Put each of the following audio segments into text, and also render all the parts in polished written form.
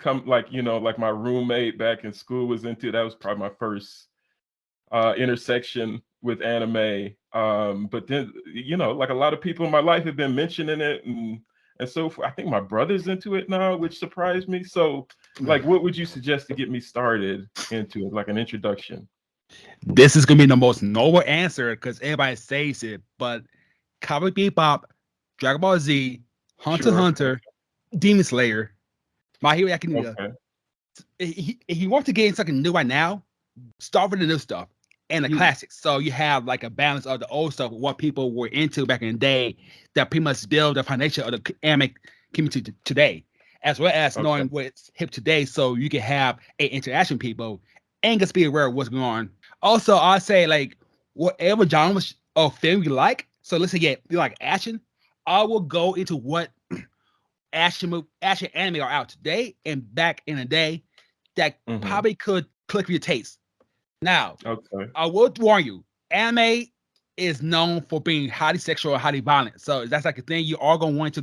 come like, like my roommate back in school was into it. That was probably my first intersection with anime. But then, like a lot of people in my life have been mentioning it, and so I think my brother's into it now, which surprised me. So, like, what would you suggest to get me started into it, like an introduction? This is gonna be the most noble answer because everybody says it, but Cowboy Bebop, Dragon Ball Z, Hunter x Sure. Hunter, Demon Slayer, My Hero Academia. Okay. If you want to get something new right now, start with the new stuff and the You. classics. So you have like a balance of the old stuff, what people were into back in the day, that pretty much build the foundation of the anime community today, as well as Okay. knowing what's hip today, so you can have a interaction with people and just be aware of what's going on. Also, I say like whatever genre of film you like. So let's say you like action. I will go into what action anime are out today and back in the day that Mm-hmm. probably could click your taste. Now, Okay. I will warn you, anime is known for being highly sexual and highly violent. So that's like a thing you are gonna want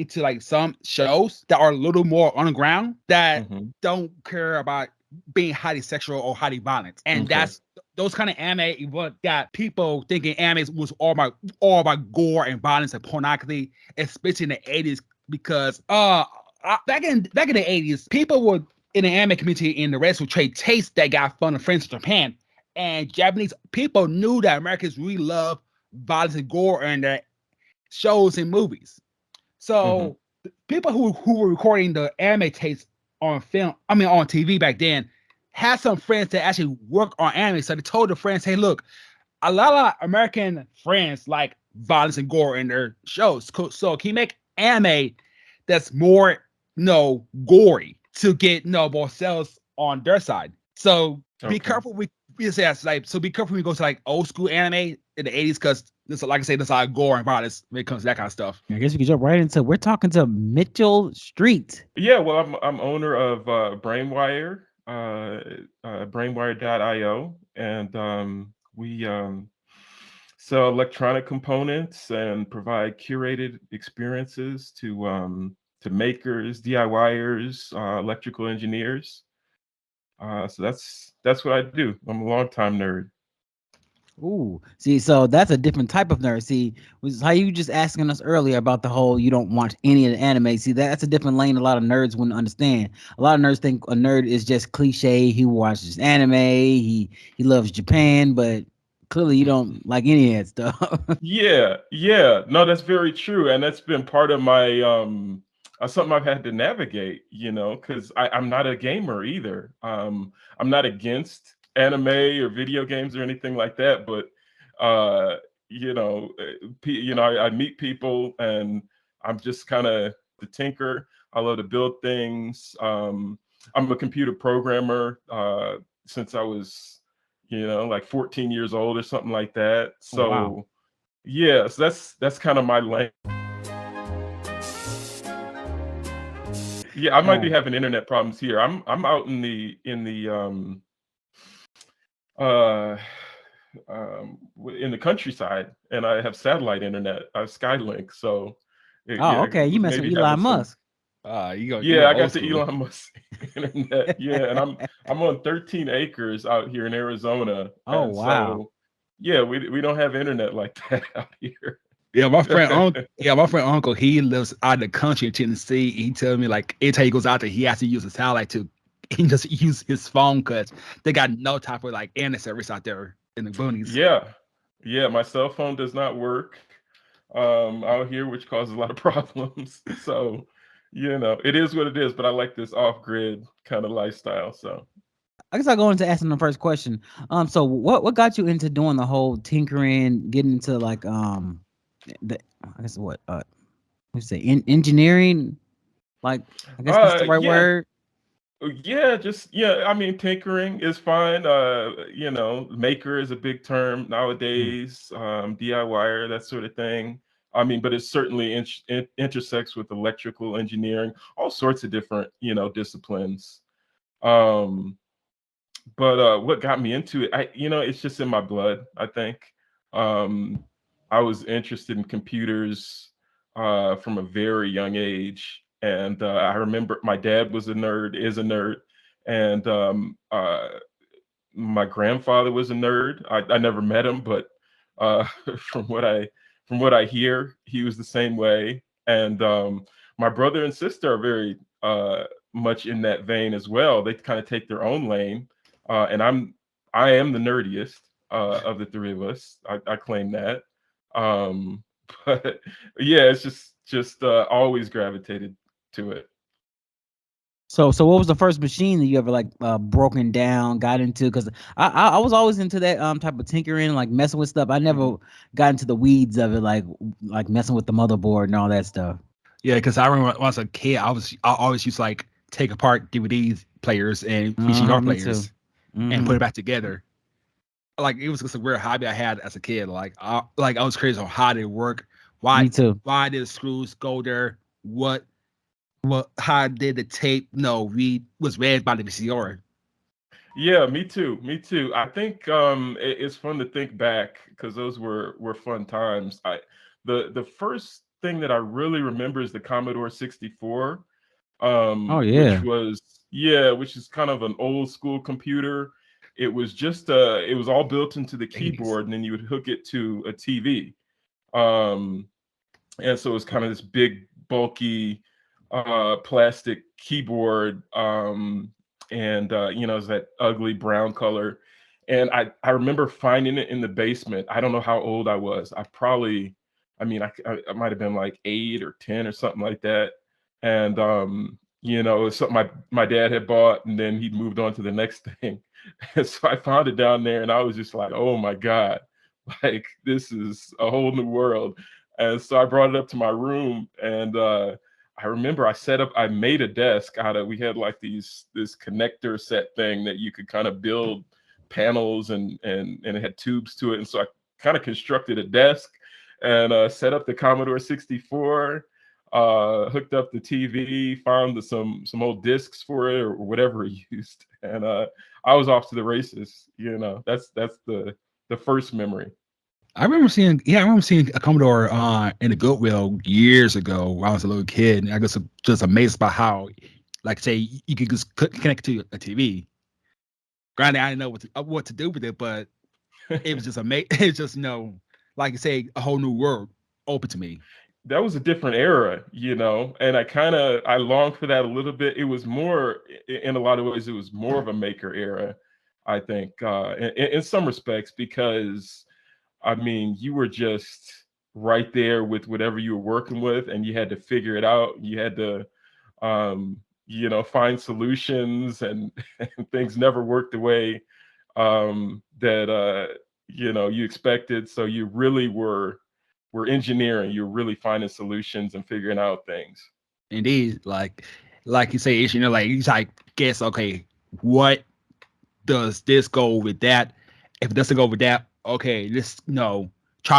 into like some shows that are a little more underground that Mm-hmm. don't care about being highly sexual or highly violent. And Okay. that's those kind of anime what got people thinking anime was all about gore and violence and pornography, especially in the 80s, because back in the 80s, people would in the anime community in the rest would trade tastes that got from the friends of Japan. And Japanese people knew that Americans really love violence and gore in their shows and movies. Mm-hmm. So people who were recording the anime tapes on film, on TV back then, had some friends that actually work on anime. So they told the friends, hey, look, a lot of American friends like violence and gore in their shows. So can you make anime that's more, gory to get more sales on their side? So be Okay. careful. Be careful when you go to like old school anime in the 80s, because this, like I say, this like gore and violence when it comes to that kind of stuff. I guess we can jump right into. We're talking to Mitchell Street. Yeah, well, I'm owner of Brainwire, brainwire.io, and we sell electronic components and provide curated experiences to makers, DIYers, electrical engineers. So that's what I do. I'm a longtime nerd. Ooh, see, so that's a different type of nerd. See, was how you just asking us earlier about the whole you don't watch any of the anime. See, that's a different lane. A lot of nerds wouldn't understand. A lot of nerds think a nerd is just cliche. He watches anime. He loves Japan, but clearly you don't like any of that stuff. Yeah, yeah. No, that's very true, and that's been part of my something I've had to navigate, because I'm not a gamer either. I'm not against anime or video games or anything like that, but uh, I meet people, and I'm just kind of the tinker. I love to build things. I'm a computer programmer since I was, like 14 years old or something like that. Oh, wow. So yeah, so that's kind of my lane. Yeah, I might be Oh, having internet problems here. I'm out uh in the countryside, and I have satellite internet. I have Skylink, so oh, yeah, okay. You messing maybe with having Elon some. Musk? You Yeah, go I old got the school. Elon Musk internet. Yeah, and I'm on 13 acres out here in Arizona, Oh, and wow. so yeah, we don't have internet like that out here. My friend uncle, he lives out of the country in Tennessee. He tells me like anytime he goes out there, he has to use a satellite to he just use his phone because they got no type of like internet service out there in the boonies. Yeah, yeah, my cell phone does not work out here, which causes a lot of problems. So, it is what it is, but I like this off-grid kind of lifestyle. So, I guess I'll go into asking the first question. So what got you into doing the whole tinkering, getting into like the I guess what you say engineering? Like I guess that's the right yeah, word. yeah, just yeah. I mean, tinkering is fine. Maker is a big term Mm. nowadays. DIYer, that sort of thing. I mean, but it certainly intersects with electrical engineering, all sorts of different, disciplines. Um, but what got me into it, it's just in my blood, I think. Um, I was interested in computers from a very young age. And I remember my dad was a nerd, is a nerd, and my grandfather was a nerd. I never met him, but uh, from what I hear, he was the same way. And my brother and sister are very much in that vein as well. They kind of take their own lane, and I am the nerdiest of the three of us. I claim that. Um, but yeah, it's just always gravitated to it. So what was the first machine that you ever like broken down, got into? Because I was always into that type of tinkering, like messing with stuff. I never Mhm. got into the weeds of it, like messing with the motherboard and all that stuff. Yeah, because I remember when I was a kid, I always used to like take apart DVD players and VCR Me too. players and Hmm. put it back together. Like it was just a weird hobby I had as a kid. Like I was crazy on how they work, Me too. why did the screws go there, what how did the tape read was read by the VCR. Yeah, me too. Me too. I think it's fun to think back because those were fun times. The first thing that I really remember is the Commodore 64, Oh which yeah. was yeah, which is kind of an old school computer. It was all built into the 80s. keyboard, and then you would hook it to a TV. Um, and so it's kind of this big, bulky plastic keyboard, and it's that ugly brown color. And I remember finding it in the basement. I don't know how old I was. I might have been like 8 or 10 or something like that. And it's something my dad had bought, and then he moved on to the next thing. And so I found it down there, and I was just like, oh my god, like this is a whole new world. And so I brought it up to my room, and I remember I made a desk out of, we had like this connector set thing that you could kind of build panels, and it had tubes to it. And so I kind of constructed a desk and set up the Commodore 64, hooked up the TV, found some old discs for it or whatever it used. And I was off to the races. That's the first memory. I remember seeing a Commodore in the Goodwill years ago when I was a little kid, and I was just amazed by how, like, say, you could just connect to a TV. Granted, I didn't know what to do with it, but it was just amazing. It's just like you say, a whole new world open to me. That was a different era, and I longed for that a little bit. It was more, in a lot of ways, it was more of a maker era, I think, in some respects, because I mean, you were just right there with whatever you were working with, and you had to figure it out. You had to, find solutions, and, and things never worked the way that you expected. So you really were engineering. You're really finding solutions and figuring out things. Indeed, like you say, it's, like you like guess, okay, what does this go with that? If it doesn't go with that, okay, this trial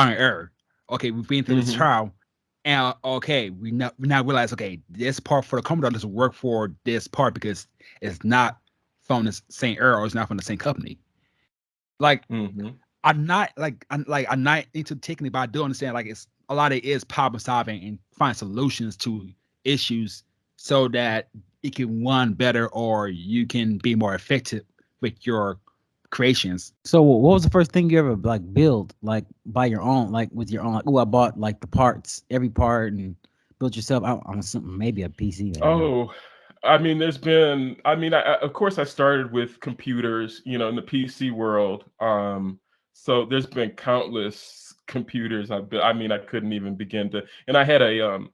and error. Okay, we've been through this Hmm. trial, and okay, we now realize, okay, this part for the Commodore doesn't work for this part because it's not from the same era or it's not from the same company. Like Hmm. I'm not into taking it, but I do understand like it's a lot of it is problem solving and find solutions to issues so that it can run better or you can be more effective with your creations. So what was the first thing you ever like build like by your own, like with your own? Like, oh, I bought like the parts, every part, and built yourself. I'm something, maybe a PC. I don't know. Oh, I mean, of course, I started with computers, in the PC world. So there's been countless computers I've built. I mean, I couldn't even begin to. And I had a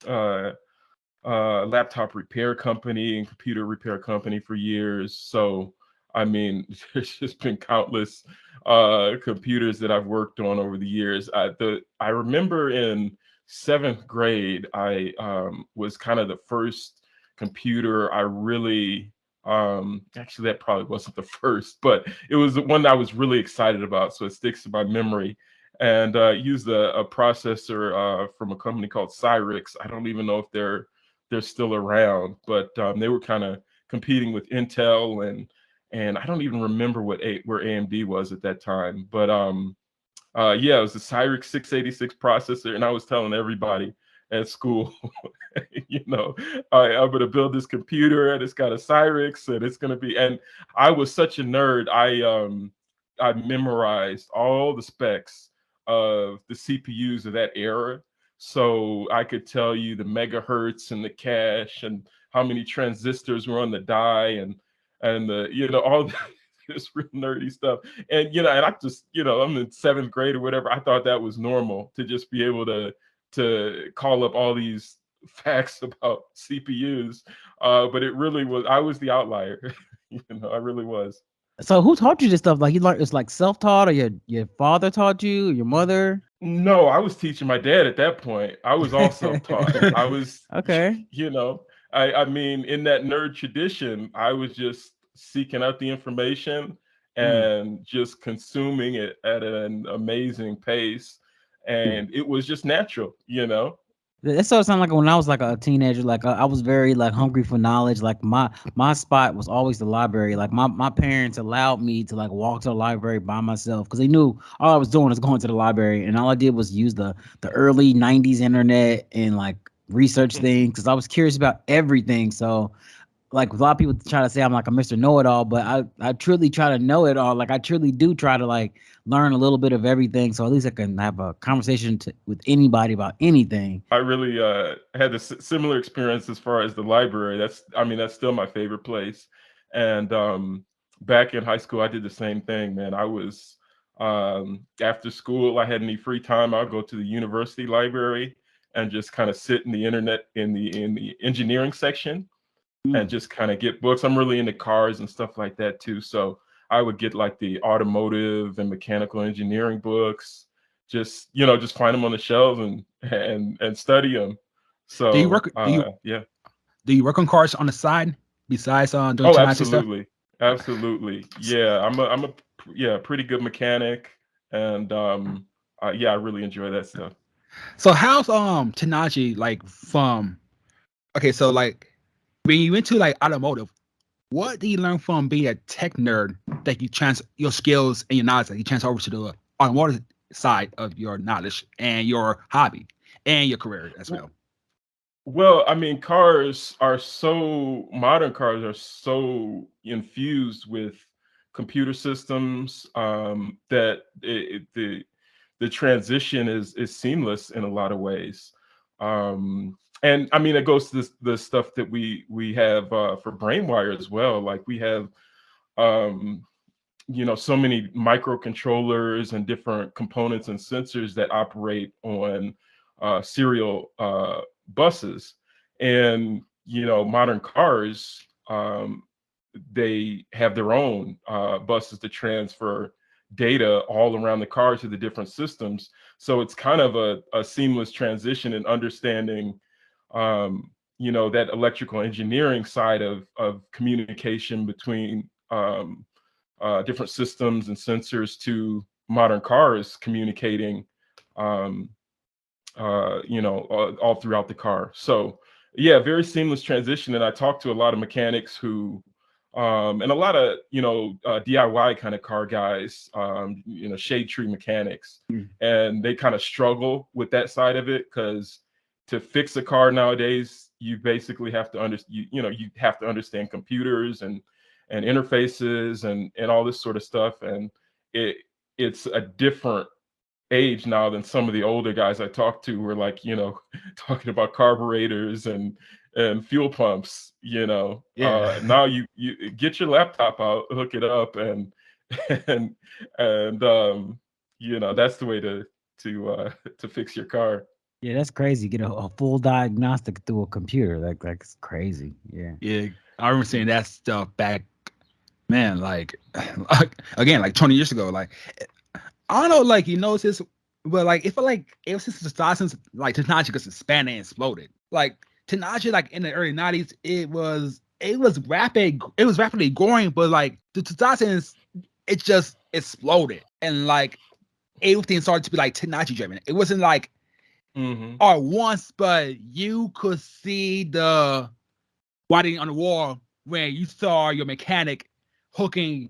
uh, laptop repair company and computer repair company for years. So, I mean, there's just been countless computers that I've worked on over the years. I remember in seventh grade, I was kind of the first computer I really. Actually, that probably wasn't the first, but it was the one I was really excited about. So it sticks in my memory. And used a processor from a company called Cyrix. I don't even know if they're still around, but they were kind of competing with Intel, and I don't even remember where AMD was at that time. But yeah, it was the Cyrix 686 processor, and I was telling everybody at school. You know, I'm going to build this computer and it's got a Cyrix and it's going to be, and I was such a nerd. I memorized all the specs of the CPUs of that era. So I could tell you the megahertz and the cache and how many transistors were on the die and the, you know, all this real nerdy stuff. And, you know, and I just, you know, I'm in 7th grade or whatever. I thought that was normal to just be able to call up all these facts about CPUs. But it really was, I was the outlier. You know, I really was. So who taught you this stuff? Like you learned it's like self-taught, or your father taught you, or your mother? No, I was teaching my dad at that point. I was all self-taught. I was, Okay. you know, I mean, in that nerd tradition, I was just seeking out the information Mm. and just consuming it at an amazing pace. And it was just natural, you know. That sort of sounded like when I was like a teenager, like I was very like hungry for knowledge. Like my spot was always the library. Like my parents allowed me to like walk to the library by myself because they knew all I was doing was going to the library, and all I did was use the early '90s internet and like research things because I was curious about everything. So like a lot of people try to say I'm like a Mr. Know-it-all, but I truly try to know it all. Like I truly do try to like learn a little bit of everything, so at least I can have a conversation with anybody about anything. I really had a similar experience as far as the library. I mean, that's still my favorite place. And back in high school, I did the same thing, man. I was after school, I had any free time, I'd go to the university library and just kind of sit in the internet in the engineering section and Mm. just kind of get books. I'm really into cars and stuff like that too. So I would get like the automotive and mechanical engineering books, just, you know, just find them on the shelves and study them. Do you So work? yeah. Do you work on cars on the side besides doing Oh, Tanashi stuff? absolutely. Absolutely. Yeah, I'm a yeah, pretty good mechanic and yeah, I really enjoy that stuff. So how's Tanashi like from? Okay, so like when you into like automotive, what do you learn from being a tech nerd that you trans your skills and your knowledge that you transfer over to the automotive side of your knowledge and your hobby and your career as well? Well, I mean, modern cars are so infused with computer systems that the transition is seamless in a lot of ways. And I mean, it goes to the stuff that we have for BrainWire as well. Like we have, um, you know, so many microcontrollers and different components and sensors that operate on serial buses. And, you know, modern cars, they have their own buses to transfer data all around the car to the different systems. So it's kind of a seamless transition in understanding, you know, that electrical engineering side of communication between different systems and sensors to modern cars communicating, um, you know, all throughout the car. So yeah, very seamless transition. And I talked to a lot of mechanics who, and a lot of, you know, DIY kind of car guys, you know, shade tree mechanics, Mm. and they kind of struggle with that side of it because to fix a car nowadays, you basically have to you know, you have to understand computers and interfaces and all this sort of stuff. And it it's a different age now than some of the older guys I talked to who are like, you know, talking about carburetors and fuel pumps, you know. Yeah. Now you get your laptop out, hook it up and and you know, that's the way to fix your car. Yeah, that's crazy. Get a full diagnostic through a computer. Like it's crazy. Yeah. Yeah, I remember seeing that stuff back, man. Like again, like 20 years ago. Like I don't know, like you know, this, but like if like ever since the start since like Tanahashi got expanded and exploded. Like Tanahashi, like in the early 90s, it was rapidly growing, but like the 2000s, it just exploded, and like everything started to be like Tanahashi driven. It wasn't like Hmm. all at once, but you could see the writing on the wall when you saw your mechanic hooking,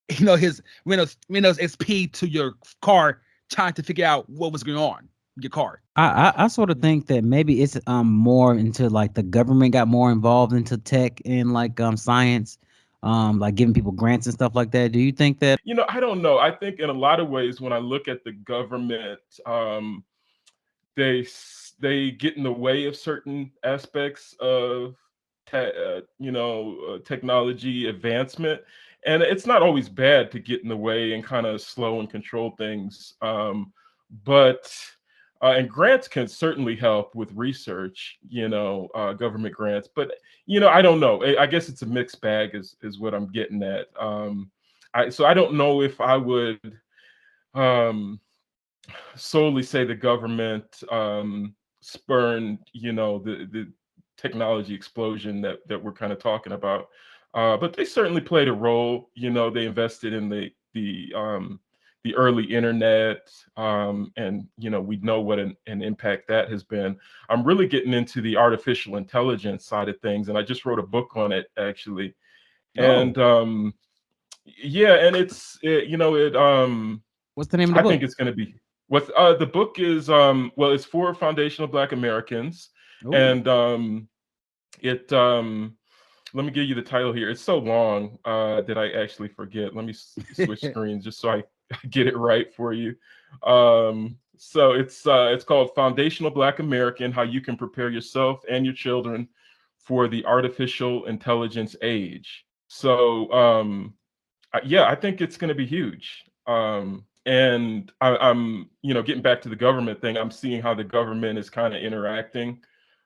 you know, his Windows XP to your car, trying to figure out what was going on. your card. I sort of think that maybe it's more into like the government got more involved into tech and like science, like giving people grants and stuff like that. Do you think that? I don't know. I think in a lot of ways, when I look at the government, they get in the way of certain aspects of technology advancement, and it's not always bad to get in the way and kind of slow and control things. But and grants can certainly help with research, government grants. But I don't know. I guess it's a mixed bag, is what I'm getting at. So I don't know if I would um, solely say the government spurned, the technology explosion that we're kind of talking about. But they certainly played a role. They invested in the early internet, and we know what an impact that has been. I'm really getting into the artificial intelligence side of things, and I just wrote a book on it actually. And yeah, and What's the name of the I book? think it's going to be what the book is. Well, it's for foundational Black Americans, Ooh. and it. Let me give you the title here. It's so long that I actually forget. Let me switch screens just so I get it right for you. So it's called Foundational Black American: How You Can Prepare Yourself and Your Children for the Artificial Intelligence Age. So yeah, I think it's going to be huge. And I'm, getting back to the government thing. I'm seeing how the government is kind of interacting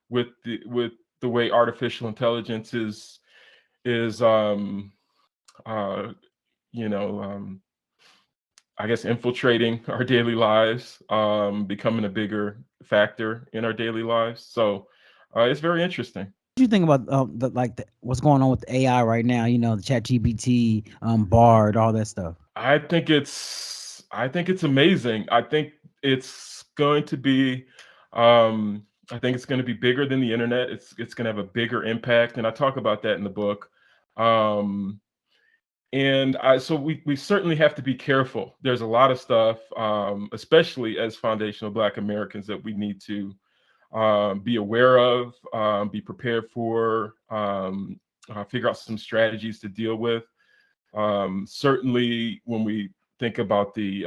with the way artificial intelligence is uh, you know, I guess infiltrating our daily lives, becoming a bigger factor in our daily lives. So it's very interesting. What do you think about what's going on with AI right now? You know, the Chat GPT, Bard, all that stuff. I think it's amazing. It's going to be I think it's going to be bigger than the internet. It's going to have a bigger impact, and I talk about that in the book. Um, and so we certainly have to be careful. There's a lot of stuff, especially as foundational Black Americans, that we need to be aware of, be prepared for, figure out some strategies to deal with. Certainly, when we think about the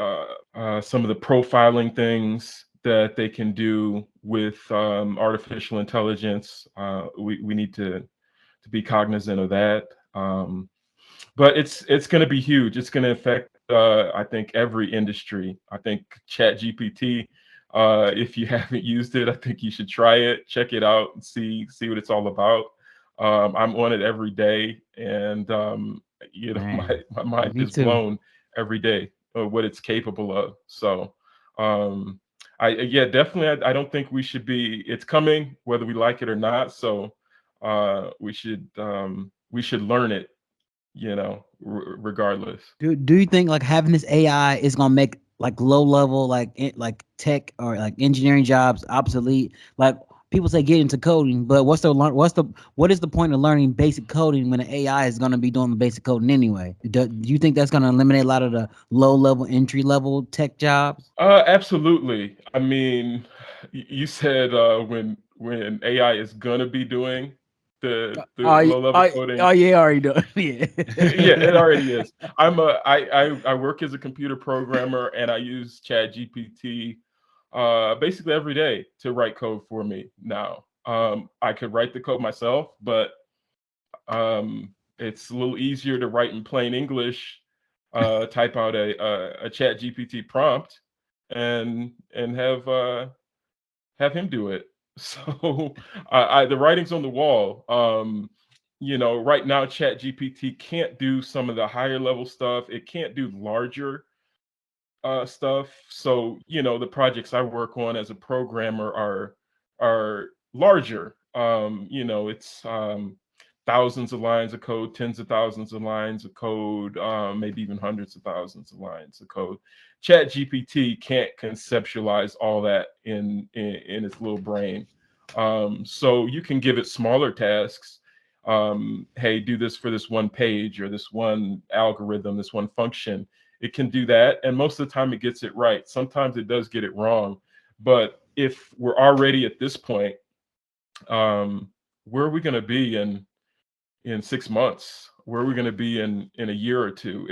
some of the profiling things that they can do with artificial intelligence, we need to be cognizant of that. But it's going to be huge. It's going to affect, I think, every industry. I think Chat GPT. If you haven't used it, I think you should try it, check it out, and see what it's all about. I'm on it every day, and my Man, my mind me is too. blown every day of what it's capable of. So, um, yeah, definitely. I don't think we should be. It's coming, whether we like it or not. So, we should learn it, regardless. Do you think like having this AI is gonna make like low level like tech or like engineering jobs obsolete? Like people say get into coding, but what is the point of learning basic coding when the AI is gonna be doing the basic coding anyway? Do you think that's gonna eliminate a lot of the low level entry level tech jobs? Absolutely. I mean, you said when AI is gonna be doing the low level coding. Oh yeah, already done. Yeah. Yeah, it already is. I work as a computer programmer, and I use Chat GPT basically every day to write code for me now. I could write the code myself, but it's a little easier to write in plain English, type out a Chat GPT prompt, and have him do it. So the writing's on the wall. Right now, Chat GPT can't do some of the higher level stuff. It can't do larger stuff. So the projects I work on as a programmer are larger. It's thousands of lines of code, tens of thousands of lines of code, maybe even hundreds of thousands of lines of code. Chat GPT can't conceptualize all that in its little brain. So you can give it smaller tasks. Hey, do this for this one page or this one algorithm, this one function. It can do that, and most of the time it gets it right. Sometimes it does get it wrong, But if we're already at this point, where are we going to be in 6 months? Where are we going to be in a year or two?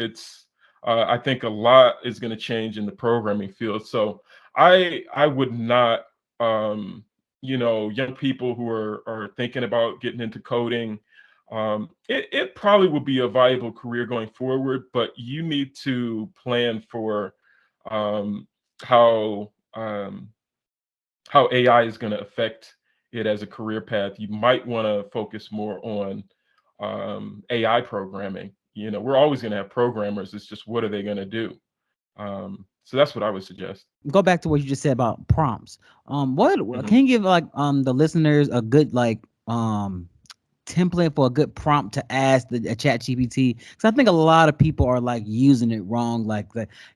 I think a lot is going to change in the programming field. So I would not, young people who are thinking about getting into coding, it probably will be a viable career going forward, but you need to plan for um, how how AI is going to affect it as a career path. You might want to focus more on AI programming. We're always going to have programmers. It's just what are they going to do? So that's what I would suggest. Go back to what you just said about prompts. What Mhm. can you give like the listeners a good like template for a good prompt to ask a chat GPT? Because I think a lot of people are like using it wrong, like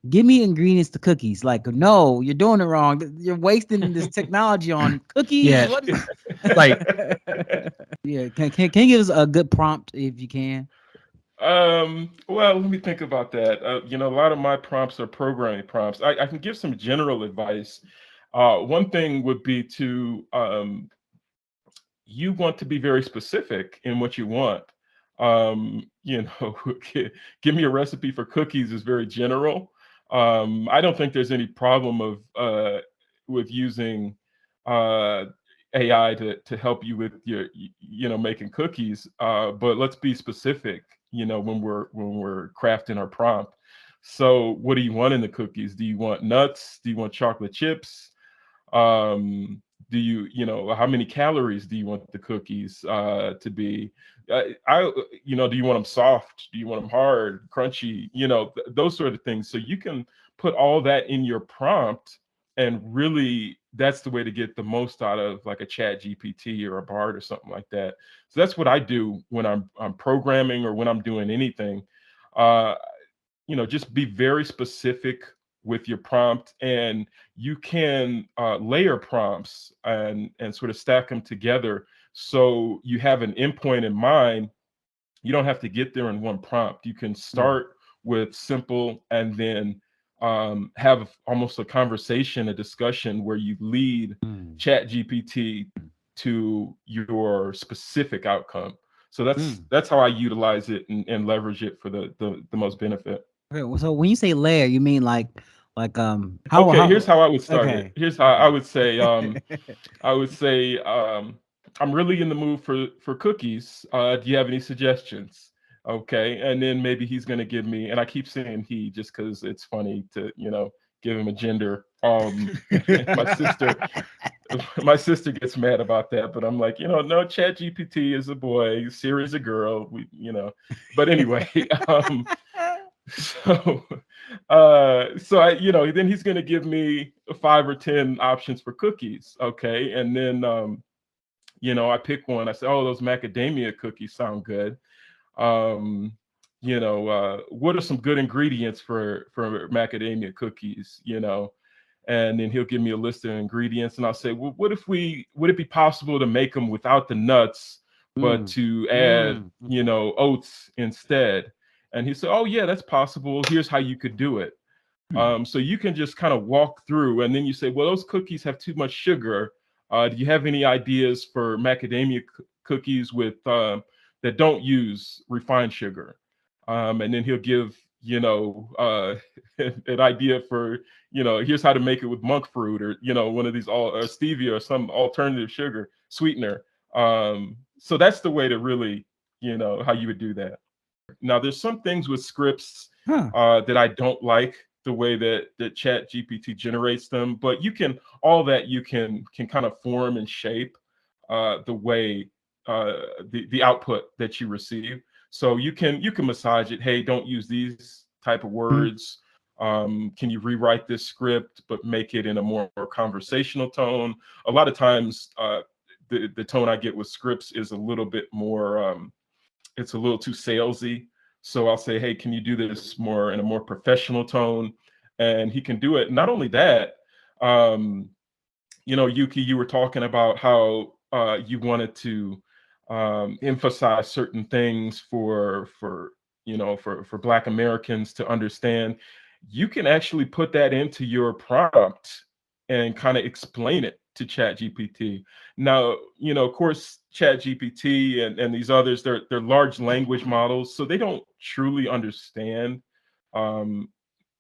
give me ingredients to cookies. Like, no, you're doing it wrong. You're wasting this technology on cookies. Yeah. What is Like, yeah, can you give us a good prompt if you can? Well, let me think about that. A lot of my prompts are programming prompts. I can give some general advice. One thing would be to you want to be very specific in what you want. Gi- give me a recipe for cookies is very general. I don't think there's any problem of with using uh, AI to help you with your making cookies. But let's be specific. When we're crafting our prompt. So, what do you want in the cookies? Do you want nuts? Do you want chocolate chips? um do how many calories do you want the cookies to be? Do you want them soft? Do you want them hard, crunchy? Those sort of things, so you can put all that in your prompt, and really that's the way to get the most out of like a chat GPT or a bard or something like that. So that's what I do when I'm programming or when I'm doing anything. uh just be very specific with your prompt, and you can layer prompts and sort of stack them together, so you have an endpoint in mind. You don't have to get there in one prompt. You can Mm, start with simple, and then have almost a conversation, a discussion where you lead mm, chat gpt to your specific outcome. So that's mm. that's how I utilize it and leverage it for the most benefit. Okay, well, so when you say layer, you mean like Okay, here's how how I would start it. okay. Here's how I Okay. would say. I'm really in the mood for cookies. Do you have any suggestions? Okay, and then maybe he's gonna give me, and I keep saying he just because it's funny to give him a gender. My sister, my sister gets mad about that, but I'm like, no, Chat GPT is a boy, Siri is a girl. But anyway, so then he's going to give me 5 or 10 options for cookies. Okay, and then I pick one. I say, oh, those macadamia cookies sound good. um what are some good ingredients for macadamia cookies? And then he'll give me a list of ingredients, and I'll say, well, would it be possible to make them without the nuts, but Mm, to add okay. oats instead? And he said, oh yeah, that's possible. Here's how you could do it. Hmm. So you can just kind of walk through, and then you say, well, those cookies have too much sugar. Do you have any ideas for macadamia cookies with that don't use refined sugar? And then he'll give an idea for here's how to make it with monk fruit, or one of these all or stevia or some alternative sugar sweetener. So that's the way to really how you would do that. Now, there's some things with scripts Huh. that I don't like the way that Chat GPT generates them, but all that you can kind of form and shape the way the output that you receive. So you can massage it. Hey, don't use these type of words. Can you rewrite this script but make it in a more conversational tone? A lot of times, the tone I get with scripts is a little bit more. It's a little too salesy. So I'll say, hey, can you do this more in a more professional tone? And he can do it. Not only that, um, Yuki, you were talking about how you wanted to emphasize certain things for Black Americans to understand. You can actually put that into your prompt, and kind of explain it to ChatGPT. Now, of course, ChatGPT and these others, they're large language models, so they don't truly understand, um,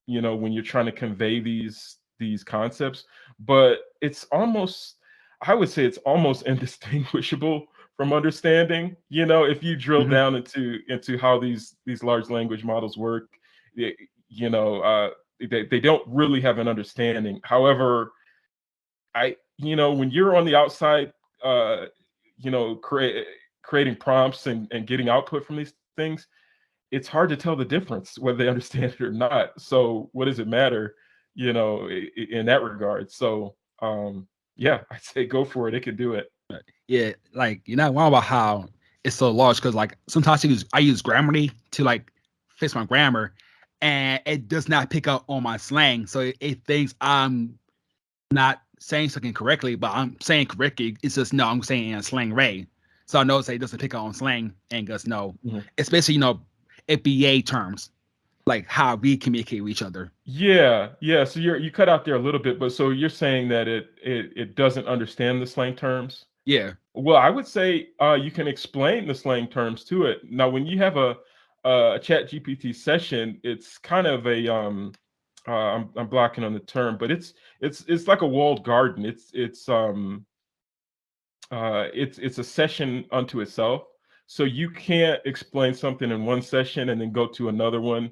when you're trying to convey these concepts. But I would say it's almost indistinguishable from understanding. If you drill Mhm. down into how these large language models work, y- you know, uh, they don't really have an understanding. However, when you're on the outside, uh, creating prompts and getting output from these things, it's hard to tell the difference whether they understand it or not. So what does it matter, in that regard? So yeah, I'd say go for it. It could do it. Yeah, like you're not wrong about how it's so large because like sometimes I use Grammarly to like fix my grammar, and it does not pick up on my slang, so it thinks I'm not saying something correctly, but I'm saying correctly. It's just no, I'm saying in a slang way. So I know it doesn't pick up on slang and goes no, Mhm. especially FBA terms like how we communicate with each other. Yeah. So you cut out there a little bit, but so you're saying that it doesn't understand the slang terms? Yeah. Well, I would say you can explain the slang terms to it. Now, when you have a Chat GPT session, it's kind of I'm blocking on the term, but it's like a walled garden. It's a session unto itself. So you can't explain something in one session and then go to another one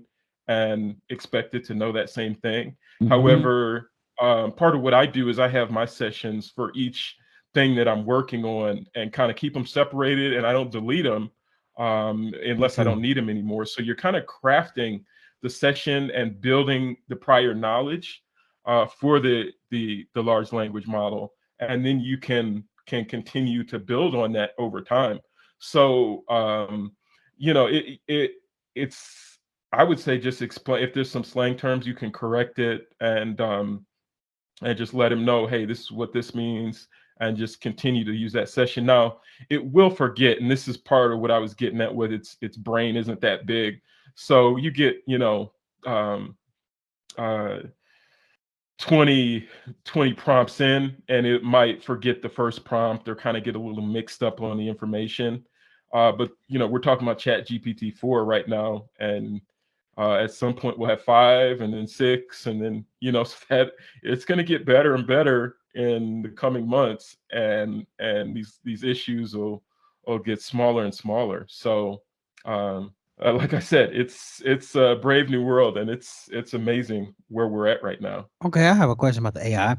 and expect it to know that same thing. Mhm. However, part of what I do is I have my sessions for each thing that I'm working on and kind of keep them separated, and I don't delete them Me unless I too. don't need them anymore. So you're kind of crafting the session and building the prior knowledge for the large language model, and then you can continue to build on that over time. So it's I would say just explain if there's some slang terms, you can correct it and just let him know, hey, this is what this means, and just continue to use that session. Now, it will forget, and this is part of what I was getting at with its brain isn't that big. So you get, um, uh, 20 20 prompts in, and it might forget the first prompt or kind of get a little mixed up on the information. But we're talking about Chat GPT-4 right now, and at some point we'll have 5 and then 6, and then so that it's going to get better and better in the coming months, and these issues will get smaller and smaller. So like I said, it's a brave new world, and it's amazing where we're at right now. Okay, I have a question about the AI.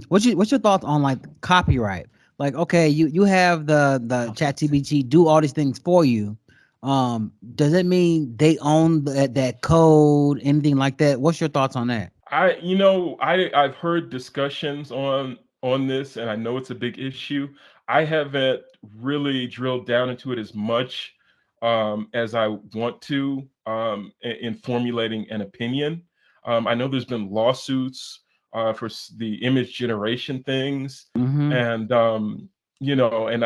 What's your thoughts on like copyright? Like, okay, you have the ChatGPT do all these things for you. Does it mean they own that code, anything like that? What's your thoughts on that? I've heard discussions on this, and I know it's a big issue. I haven't really drilled down into it as much as I want to in formulating an opinion. I know there's been lawsuits for the image generation things, Mm-hmm. and and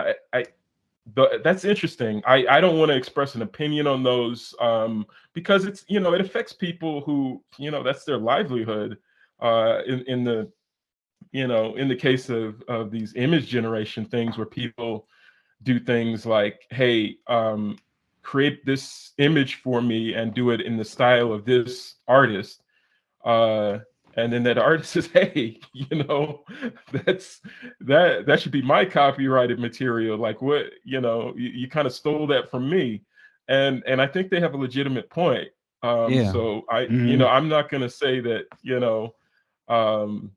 that's interesting. I don't want to express an opinion on those because it's it affects people who that's their livelihood. In the in the case of these image generation things where people do things like, hey, create this image for me and do it in the style of this artist, uh and then that artist says, hey, that's that should be my copyrighted material. Like, what, you kind of stole that from me. And I think they have a legitimate point. Yeah. So Mhm. I'm not going to say that um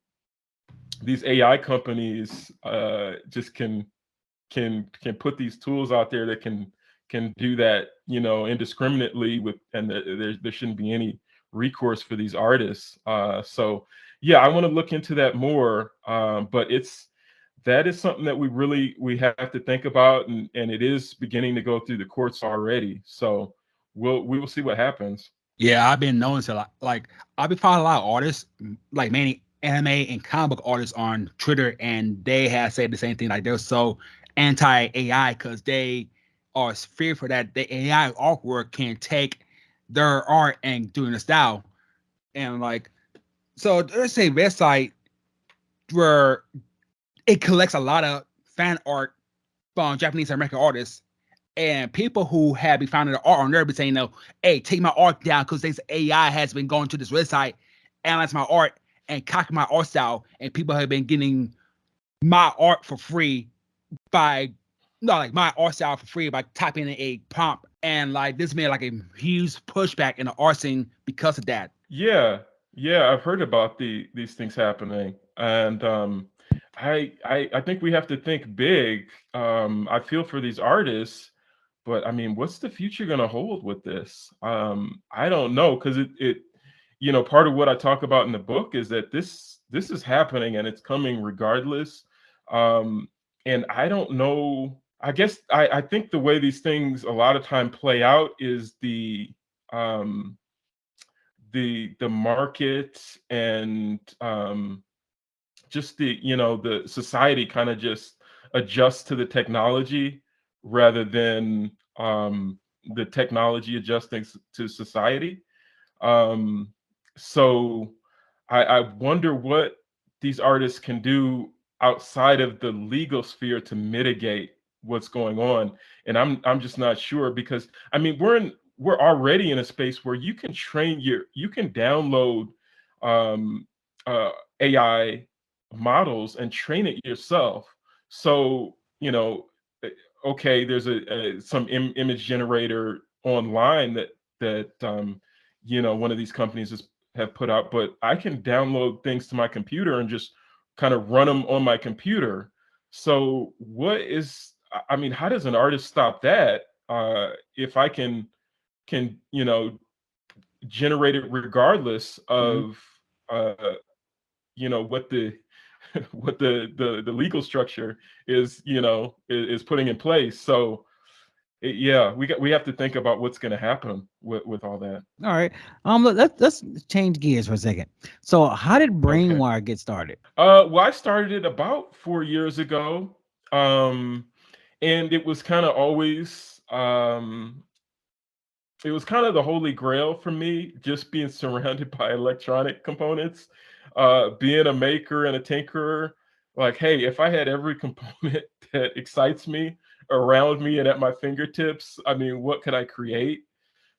these AI companies just can put these tools out there that can do that, indiscriminately with, and there shouldn't be any recourse for these artists. So yeah, I want to look into that more. But that is something that we have to think about, and it is beginning to go through the courts already. So we will see what happens. Yeah, I've been noticing a lot. Like I've been following a lot of artists, like mainly anime and comic book artists on Twitter, and they have said the same thing. Like they're so anti AI because they are fearful that the AI artwork can take their art and do it in a style. And like, so there's a website where it collects a lot of fan art from Japanese American artists. And people who have been finding the art on there be saying, no, hey, take my art down because this AI has been going to this website, analyze my art, and copy my art style. And people have been getting my art for free by my art style for free by typing in a prompt. And like this made like a huge pushback in the art scene because of that. Yeah, yeah, I've heard about these things happening, and I think we have to think big. I feel for these artists, but I mean, what's the future going to hold with this? I don't know, because part of what I talk about in the book is that this is happening and it's coming regardless. Um, and I don't know. I guess I think the way these things a lot of time play out is um, the market and just the society kind of just adjusts to the technology rather than the technology adjusting to society. um so I wonder what these artists can do outside of the legal sphere to mitigate what's going on. And I'm just not sure, because I mean we're already in a space where you can download um uh AI models and train it yourself. So eh, okay, there's some image generator online that one of these companies have put out, but I can download things to my computer and just kind of run them on my computer. So I mean, how does an artist stop that? If I can generate it regardless Mhm. of uh, what the what the legal structure is putting in place. So yeah, we have to think about what's going to happen with all that. All right. Let's change gears for a second. So, how did Okay. Brainwire get started? Well, I started it about 4 years ago. Um, and it was kind of the holy grail for me, just being surrounded by electronic components, being a maker and a tinkerer. Like, hey, if I had every component that excites me around me and at my fingertips, I mean, what could I create?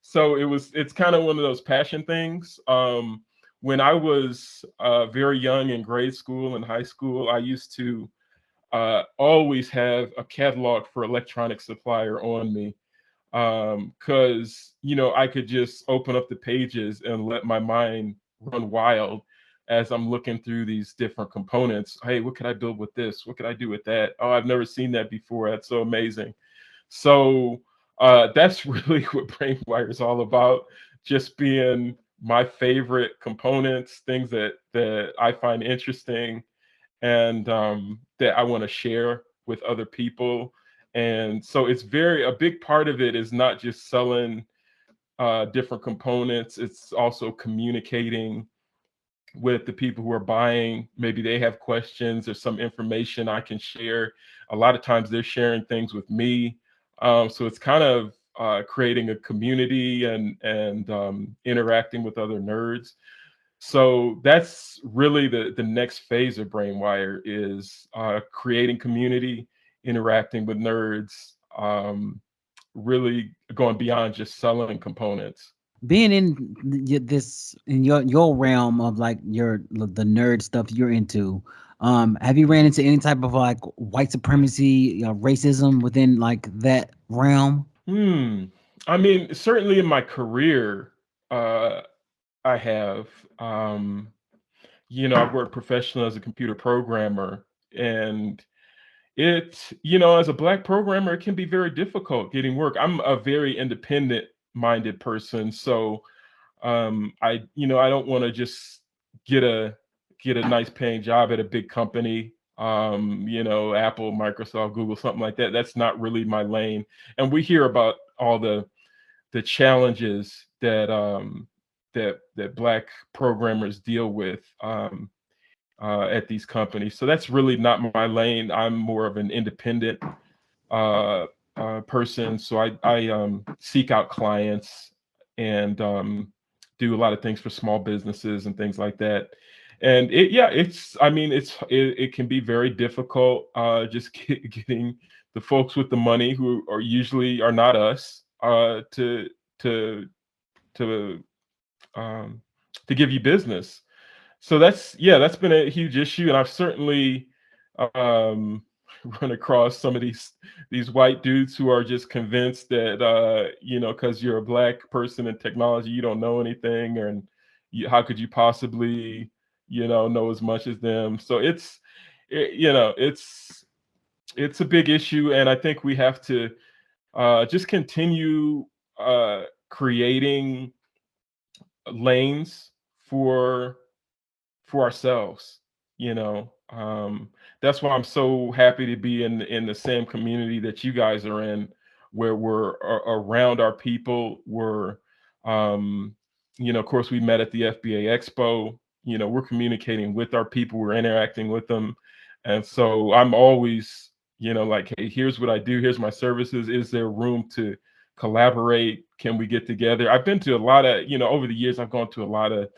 So it's kind of one of those passion things. When I was very young in grade school and high school, I used to always have a catalog for electronic supplier on me, because I could just open up the pages and let my mind run wild as I'm looking through these different components. Hey, what could I build with this? What could I do with that? Oh, I've never seen that before. That's so amazing. So that's really what Brainwire is all about. Just being my favorite components, things that I find interesting, and that I want to share with other people. And so a big part of it is not just selling different components, it's also communicating with the people who are buying. Maybe they have questions or some information I can share. A lot of times they're sharing things with me. So it's kind of creating a community and interacting with other nerds. So that's really the next phase of Brainwire is creating community, interacting with nerds, really going beyond just selling components. Being in this in your realm of like the nerd stuff you're into, have you ran into any type of like white supremacy, racism within like that realm? Hmm. I mean, certainly in my career, uh, I have. I've worked professionally as a computer programmer, and as a black programmer, it can be very difficult getting work. I'm a very independent minded person, so I don't want to just get a get a nice paying job at a big company, Apple, Microsoft, Google, something like that. That's not really my lane. And we hear about all the challenges that black programmers deal with at these companies. So that's really not my lane. I'm more of an independent uh, person. So I seek out clients and do a lot of things for small businesses and things like that. and it can be very difficult, just getting the folks with the money who are usually are not us, to to um, to give you business. So that's been a huge issue, and I've certainly um, run across some of these white dudes who are just convinced that because you're a black person in technology, you don't know anything, and how could you possibly know as much as them? So it, you know, it's a big issue, and I think we have to just continue creating lanes for ourselves. That's why I'm so happy to be in the same community that you guys are in, where we're around our people. We're of course we met at the FBA Expo. We're communicating with our people, we're interacting with them. And so I'm always like, hey, here's what I do, here's my services, is there room to collaborate, can we get together? I've been to a lot of, over the years I've gone to a lot of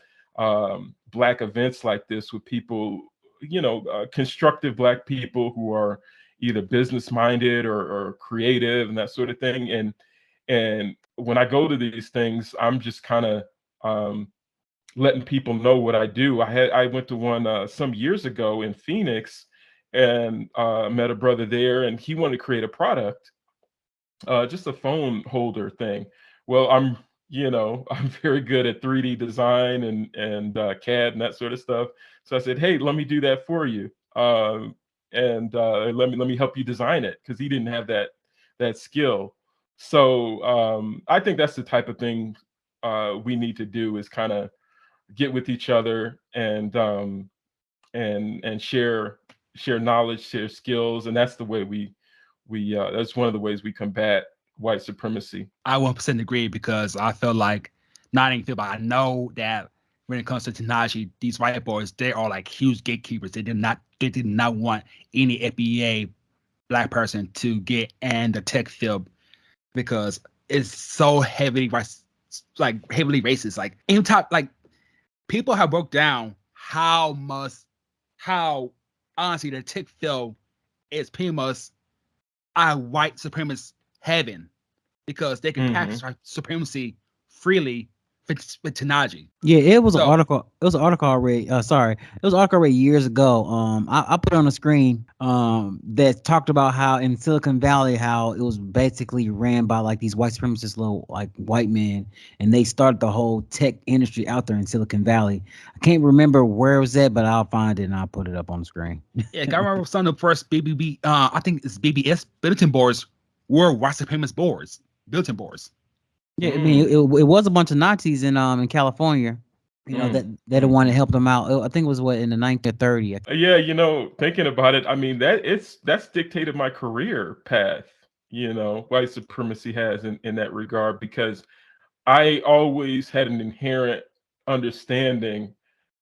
black events like this with people, constructive black people who are either business minded or creative and that sort of thing. And when I go to these things, I'm just kind of letting people know what I do. I went to one some years ago in Phoenix, and met a brother there, and he wanted to create a product, just a phone holder thing. Well, I'm very good at 3D design and CAD and that sort of stuff. So I said, hey, let me do that for you, and let me help you design it, because he didn't have that skill. So I think that's the type of thing we need to do, is kind of get with each other and share knowledge, share skills, and that's the way that's one of the ways we combat white supremacy. I 100% agree, because I feel like, not even feel, but I know that when it comes to technology, these white boys, they are like huge gatekeepers. They did not want any FBA black person to get in the tech field, because it's so heavily heavily racist. Like in top, like people have broke down how honestly the tech field is pretty much a white supremacist heaven, because they can practice supremacy freely with technology. Yeah, it was an So article. It was an article I read. Sorry, it was an article I read years ago. I put it on the screen. That talked about how in Silicon Valley, how it was basically ran by like these white supremacist little like white men, and they started the whole tech industry out there in Silicon Valley. I can't remember where it was at, but I'll find it and I'll put it up on the screen. yeah, I remember some of the first BBB, I think it's BBS bulletin boards were white supremacist boards, bulletin boards. Yeah, I mean, it was a bunch of Nazis in California, that the one that helped them out. I think it was what, in the 1930. Yeah, thinking about it, I mean, that's dictated my career path. White supremacy has in that regard, because I always had an inherent understanding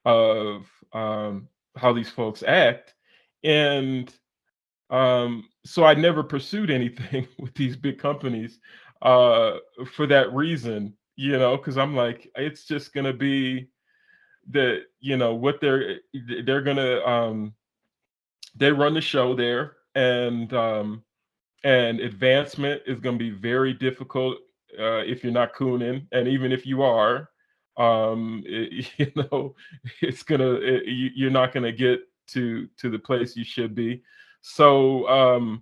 of how these folks act, and so I never pursued anything with these big companies for that reason. Because I'm like, it's just gonna be that what they're gonna they run the show there, and advancement is gonna be very difficult if you're not cooning, and even if you are, it's you're not gonna get to the place you should be. So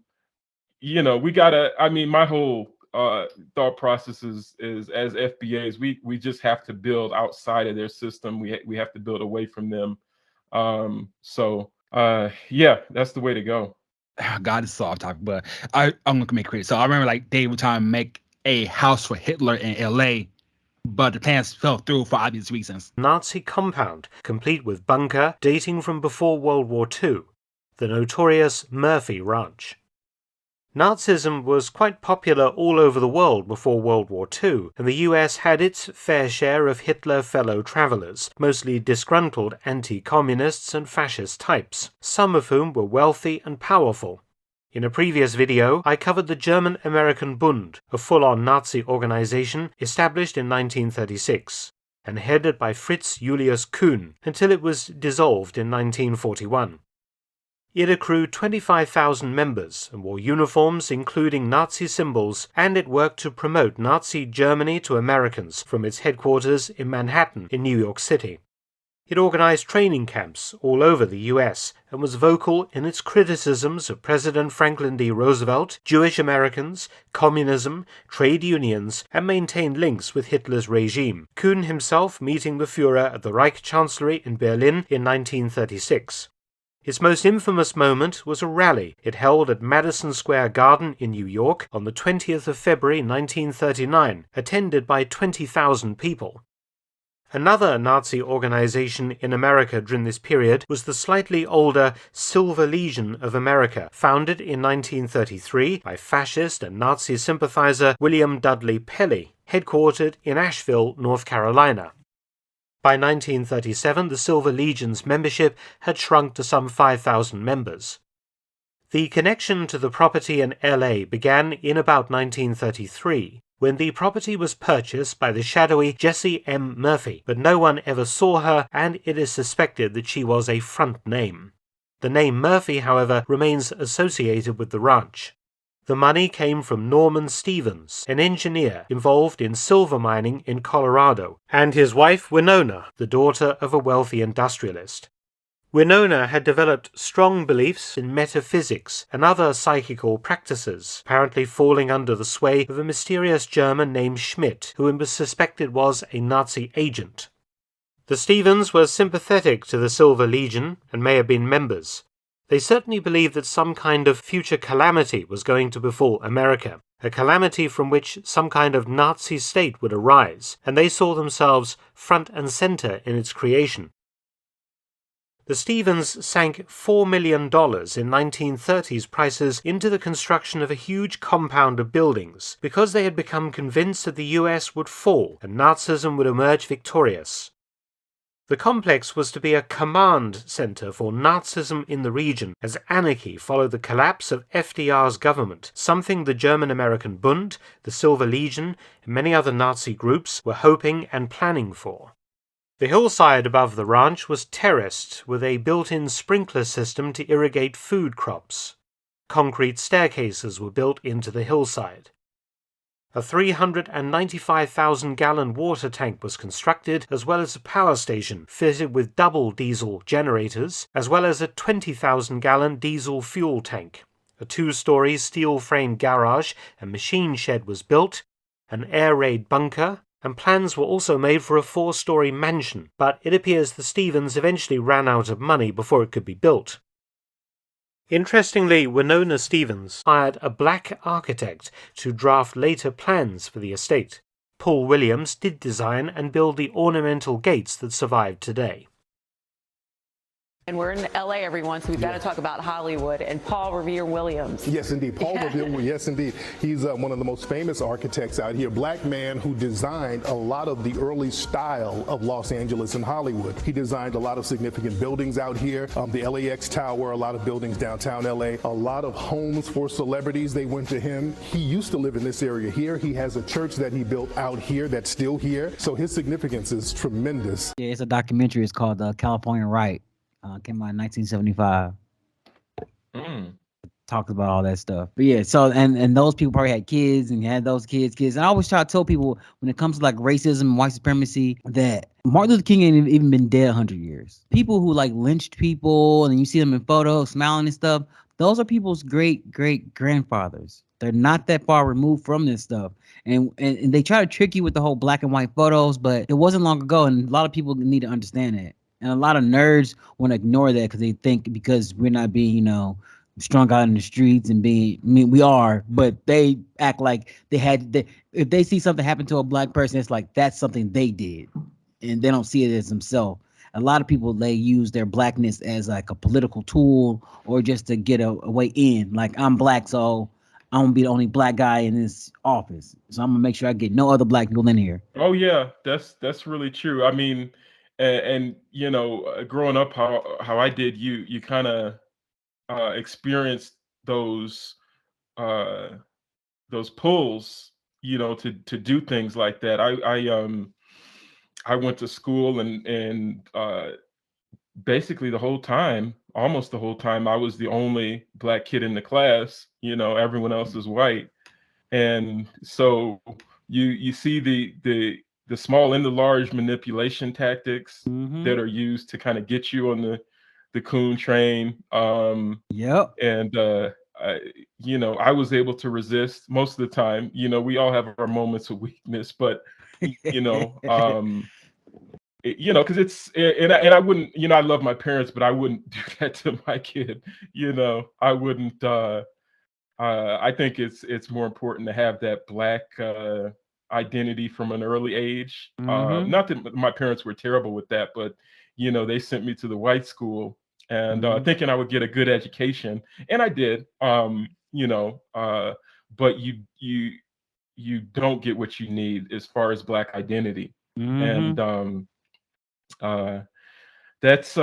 we gotta, I mean, my whole thought process is as FBAs, we just have to build outside of their system. We have to build away from them. Yeah, that's the way to go. God, it's so off topic, but I'm gonna make it clear. So I remember like they were trying to make a house for Hitler in LA, but the plans fell through for obvious reasons. Nazi compound, complete with bunker dating from before World War II, the notorious Murphy Ranch. Nazism was quite popular all over the world before World War II, and the US had its fair share of Hitler fellow travellers, mostly disgruntled anti-communists and fascist types, some of whom were wealthy and powerful. In a previous video, I covered the German-American Bund, a full-on Nazi organization established in 1936. and headed by Fritz Julius Kuhn until it was dissolved in 1941. It accrued 25,000 members and wore uniforms including Nazi symbols, and it worked to promote Nazi Germany to Americans from its headquarters in Manhattan in New York City. It organized training camps all over the US and was vocal in its criticisms of President Franklin D. Roosevelt, Jewish Americans, communism, trade unions, and maintained links with Hitler's regime, Kuhn himself meeting the Führer at the Reich Chancellery in Berlin in 1936. Its most infamous moment was a rally it held at Madison Square Garden in New York on the 20th of February 1939, attended by 20,000 people. Another Nazi organization in America during this period was the slightly older Silver Legion of America, founded in 1933 by fascist and Nazi sympathizer William Dudley Pelley, headquartered in Asheville, North Carolina. By 1937, the Silver Legion's membership had shrunk to some 5,000 members. The connection to the property in LA began in about 1933, when the property was purchased by the shadowy Jessie M. Murphy, but no one ever saw her, and it is suspected that she was a front name. The name Murphy, however, remains associated with the ranch. The money came from Norman Stevens, an engineer involved in silver mining in Colorado, and his wife Winona, the daughter of a wealthy industrialist. Winona had developed strong beliefs in metaphysics and other psychical practices, apparently falling under the sway of a mysterious German named Schmidt, who it was suspected was a Nazi agent. The Stevens were sympathetic to the Silver Legion and may have been members. They certainly believed that some kind of future calamity was going to befall America, a calamity from which some kind of Nazi state would arise, and they saw themselves front and center in its creation. The Stevens sank $4 million in 1930s prices into the construction of a huge compound of buildings because they had become convinced that the US would fall and Nazism would emerge victorious. The complex was to be a command center for Nazism in the region as anarchy followed the collapse of FDR's government, something the German-American Bund, the Silver Legion, and many other Nazi groups were hoping and planning for. The hillside above the ranch was terraced with a built-in sprinkler system to irrigate food crops. Concrete staircases were built into the hillside. A 395,000-gallon water tank was constructed, as well as a power station fitted with double diesel generators, as well as a 20,000-gallon diesel fuel tank. A 2-story steel-framed garage and machine shed was built, an air raid bunker, and plans were also made for a 4-story mansion, but it appears the Stevens eventually ran out of money before it could be built. Interestingly, Winona Stevens hired a black architect to draft later plans for the estate. Paul Williams did design and build the ornamental gates that survive today. And we're in LA, everyone, so we've got to talk about Hollywood and Paul Revere Williams. Yes, indeed. Paul Revere, yes, indeed. He's one of the most famous architects out here, black man who designed a lot of the early style of Los Angeles and Hollywood. He designed a lot of significant buildings out here, the LAX Tower, a lot of buildings downtown LA, a lot of homes for celebrities. They went to him. He used to live in this area here. He has a church that he built out here that's still here. So his significance is tremendous. Yeah, it's a documentary. It's called California Right. Came out in 1975. Talks about all that stuff. But yeah, so and those people probably had kids and had those kids. And I always try to tell people when it comes to like racism and white supremacy that Martin Luther King ain't even been dead 100 years. People who like lynched people and you see them in photos smiling and stuff, those are people's great-great-grandfathers. They're not that far removed from this stuff. And they try to trick you with the whole black and white photos, but it wasn't long ago, and a lot of people need to understand that. And a lot of nerds want to ignore that because they think because we're not being, strung out in the streets and we are, but they act like if they see something happen to a black person, it's like that's something they did. And they don't see it as themselves. A lot of people, they use their blackness as like a political tool or just to get a way in. Like, I'm black, so I'm going to be the only black guy in this office. So I'm going to make sure I get no other black people in here. Oh, yeah, that's really true. I mean, and growing up how I did, you kind of experienced those pulls, to do things like that. I went to school, and basically the whole time, almost the whole time, I was the only black kid in the class. Everyone else is white, and so you see the small and the large manipulation tactics that are used to kind of get you on the coon train. Yep. And I was able to resist most of the time. We all have our moments of weakness, but you know, because and I wouldn't, I love my parents, but I wouldn't do that to my kid. I wouldn't. I think it's more important to have that black identity from an early age. Not that my parents were terrible with that, but they sent me to the white school and thinking I would get a good education, and I did. But you don't get what you need as far as black identity, and that's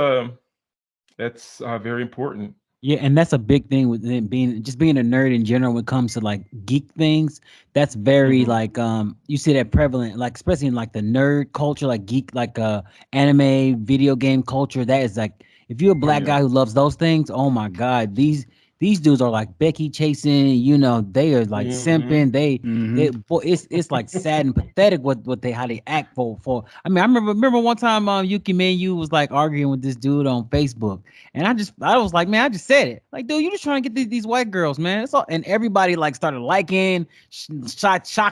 very important. Yeah, and that's a big thing with it being a nerd in general when it comes to like geek things. That's very Mhm. like you see that prevalent, like especially in like the nerd culture, like geek, like anime, video game culture. That is like if you're a Oh black yeah. guy who loves those things, oh my God, these dudes are like Becky chasing, they are like Mhm. simping. Boy, it's like sad and pathetic what they how they act for. I mean, I remember one time Yuki, man, you was like arguing with this dude on Facebook. And I was like, man, I just said it. Like, dude, you just trying to get these white girls, man. It's all, and everybody like started liking, shock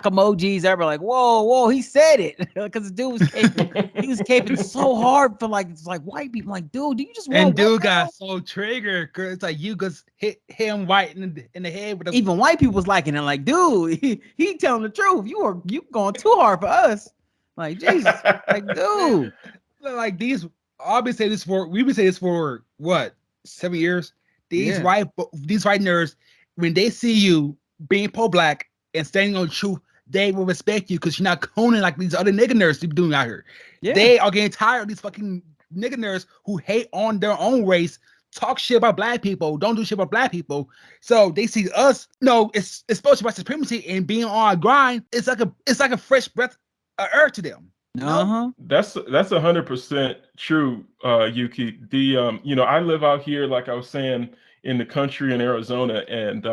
emojis. Everybody like, whoa, he said it because the dude was caping. He was caping so hard for like, it's like white people. Like, dude, do you just And want white dude got girls? so triggered, cause it's like you just hit him right in the head with a Even white people was liking it. Like, dude, he telling the truth. You going too hard for us. Like, Jesus, like, dude. like these. I've been saying this for we've been saying this for what 7 years. These Yeah. these white nerds, when they see you being pro-black and standing on the truth, they will respect you because you're not cloning like these other nigga nerds you doing out here. Yeah. They are getting tired of these fucking nigga nerds who hate on their own race, talk shit about black people, don't do shit about black people. So they see us. No, it's supposed to be white supremacy and being on our grind. It's like a fresh breath of air to them. Uh-huh. That's 100% true, Yuki. I live out here, like I was saying, in the country in Arizona, and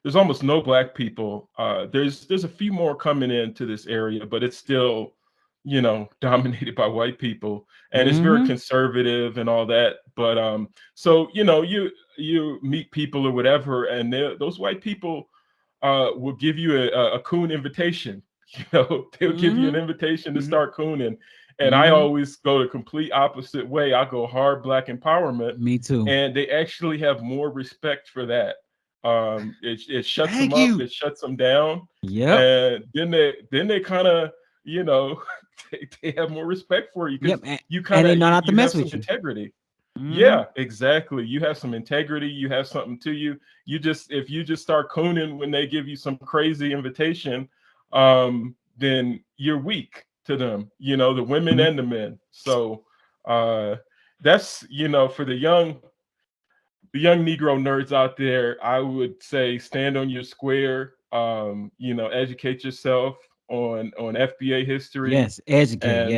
there's almost no black people. There's a few more coming into this area, but it's still, dominated by white people, and it's very conservative and all that. But so you meet people or whatever, and those white people will give you a coon invitation. They'll give you an invitation to start cooning. And I always go the complete opposite way. I go hard black empowerment. Me too. And they actually have more respect for that. It shuts them Thank up, you. it shuts them down. Yep. And then they kind of, they have more respect for you because Yep. you And kind they of know not to you have mess some with you. integrity. Yeah, exactly. You have some integrity. You have something to you. If you just start cooning when they give you some crazy invitation, then you're weak to them. The women and the men. So that's for the young Negro nerds out there. I would say stand on your square. Educate yourself on FBA history, Yes, educate. and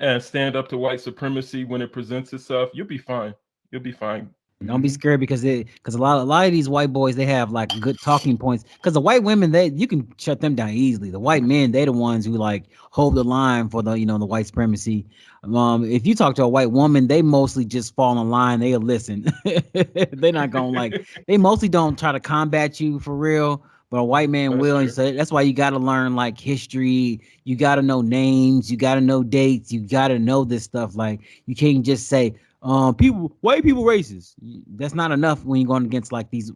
Yes. stand up to white supremacy when it presents itself. You'll be fine. You'll be fine. Don't be scared because a lot of these white boys, they have like good talking points. Because the white women, you can shut them down easily. The white men, they the ones who like hold the line for the white supremacy. If you talk to a white woman, they mostly just fall in line. They'll listen. They're not gonna like. They mostly don't try to combat you for real. But a white man That's will, and true. so that's why you got to learn like history. You got to know names. You got to know dates. You got to know this stuff. Like you can't just say, white people racist. That's not enough when you're going against like these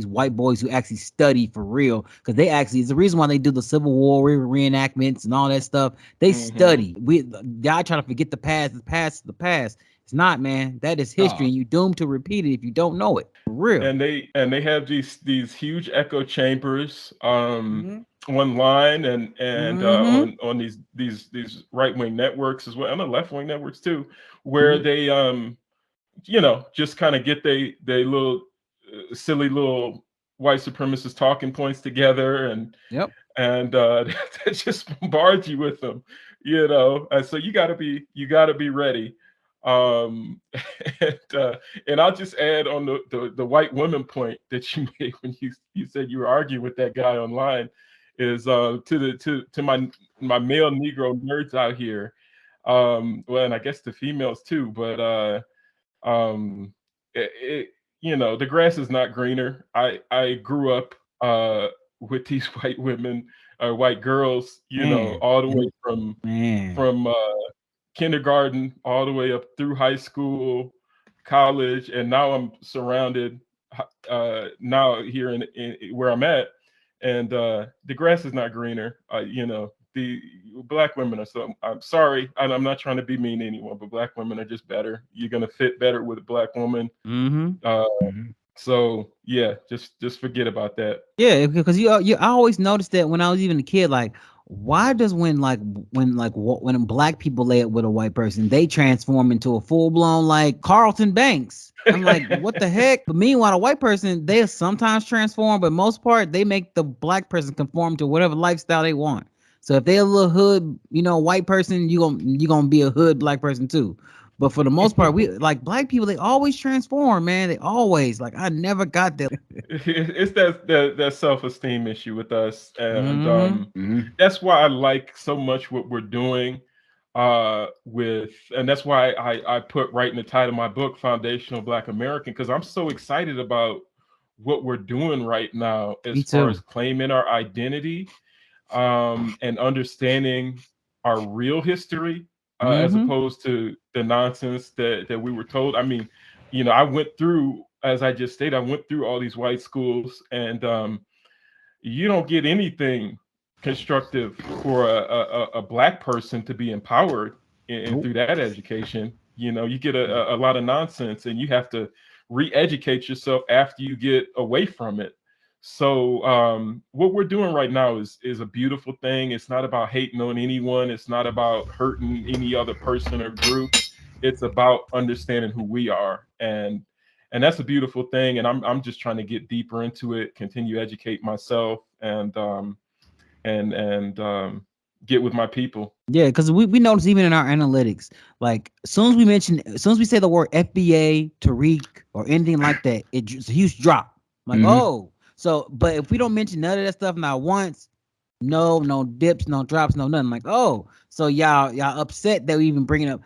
white boys who actually study for real, because they actually, it's the reason why they do the Civil War reenactments and all that stuff. They Mhm. study. Y'all trying to forget the past. The past. It's not, man. That is history, No. and you're doomed to repeat it if you don't know it. For real. And they have these huge echo chambers Mhm. online, and Mhm. on these right wing networks as well, and the left wing networks too, where Mhm. they just kind of get they little silly little white supremacist talking points together, and Yep. that just bombards you with them, you know. And so you got to be ready. Um, and I'll just add on the white women point that you made when you said you were arguing with that guy online, is to my male Negro nerds out here, well, and I guess the females too, but it you know, the grass is not greener. I grew up with these white women, white girls, you know, Man. all the way from Man. from uh, kindergarten all the way up through high school, college, and now I'm surrounded now here in where I'm at, and the grass is not greener. You know, the black women are so. I'm sorry, I'm not trying to be mean to anyone, but black women are just better. You're gonna fit better with a black woman. Mm-hmm. So yeah, just forget about that. Yeah, because I always noticed that when I was even a kid, like, why does when black people lay it with a white person, they transform into a full blown like Carlton Banks? I'm like, what the heck? But meanwhile, a white person, they sometimes transform, but most part they make the black person conform to whatever lifestyle they want. So if they're a little hood, white person, you gonna be a hood black person too. But for the most part, we like black people, they always transform, man. They always like I never got that. It's that self-esteem issue with us, and Mhm. that's why I like so much what we're doing and that's why I put right in the title of my book, Foundational Black American, because I'm so excited about what we're doing right now Me as far too. as claiming our identity, and understanding our real history, as Mhm. opposed to the nonsense that we were told. I mean, you know, I went through, as I just stated, I went through all these white schools, and you don't get anything constructive for a black person to be empowered in Nope. through that education. You know, you get a lot of nonsense, and you have to re-educate yourself after you get away from it. So what we're doing right now is a beautiful thing. It's not about hating on anyone. It's not about hurting any other person or group. It's about understanding who we are, and that's a beautiful thing. And I'm just trying to get deeper into it, continue to educate myself, and get with my people. Yeah, because we notice even in our analytics, like as soon as we say the word FBA, Tariq, or anything like that, it's a huge drop. Like, oh, so but if we don't mention none of that stuff not once, no dips, no drops, no nothing. Like, oh, so y'all upset that we even bringing up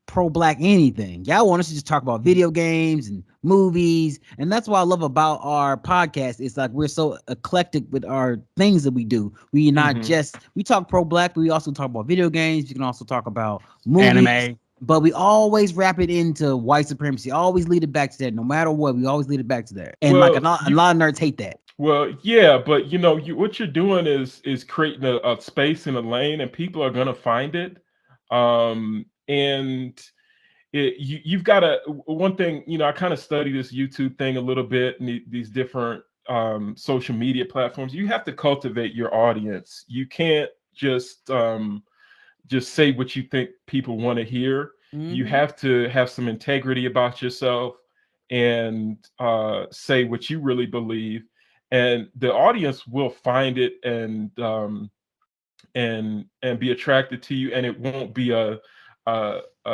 pro-black anything. Y'all want us to just talk about video games and movies, and that's what I love about our podcast. It's like we're so eclectic with our things that we do. We not just we talk pro-black, but we also talk about video games. You can also talk about movies, Anime. but we always wrap it into white supremacy. Always lead it back to that. No matter what, we always lead it back to that. And Well, like a lot of nerds hate that. Well, yeah, but you know, what you're doing is creating a space in a lane, and people are gonna find it. And you've got to, one thing, you know, I kind of study this YouTube thing a little bit, and these different social media platforms. You have to cultivate your audience. You can't just say what you think people want to hear. You have to have some integrity about yourself, and say what you really believe, and the audience will find it, and be attracted to you, and it won't be a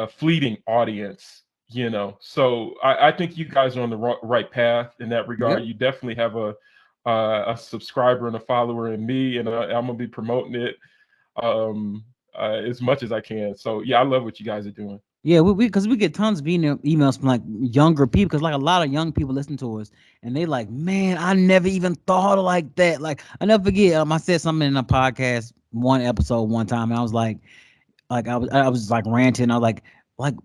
fleeting audience, you know. So I think you guys are on the right path in that regard. Yep. You definitely have a subscriber and a follower in me, and I'm gonna be promoting it as much as I can. So yeah, I love what you guys are doing. Yeah, we because we get tons of emails from like younger people, because like a lot of young people listen to us, and they like, man, I never even thought of like that. Like I never forget, I said something in a podcast one episode one time, and I was like I was like ranting. I was like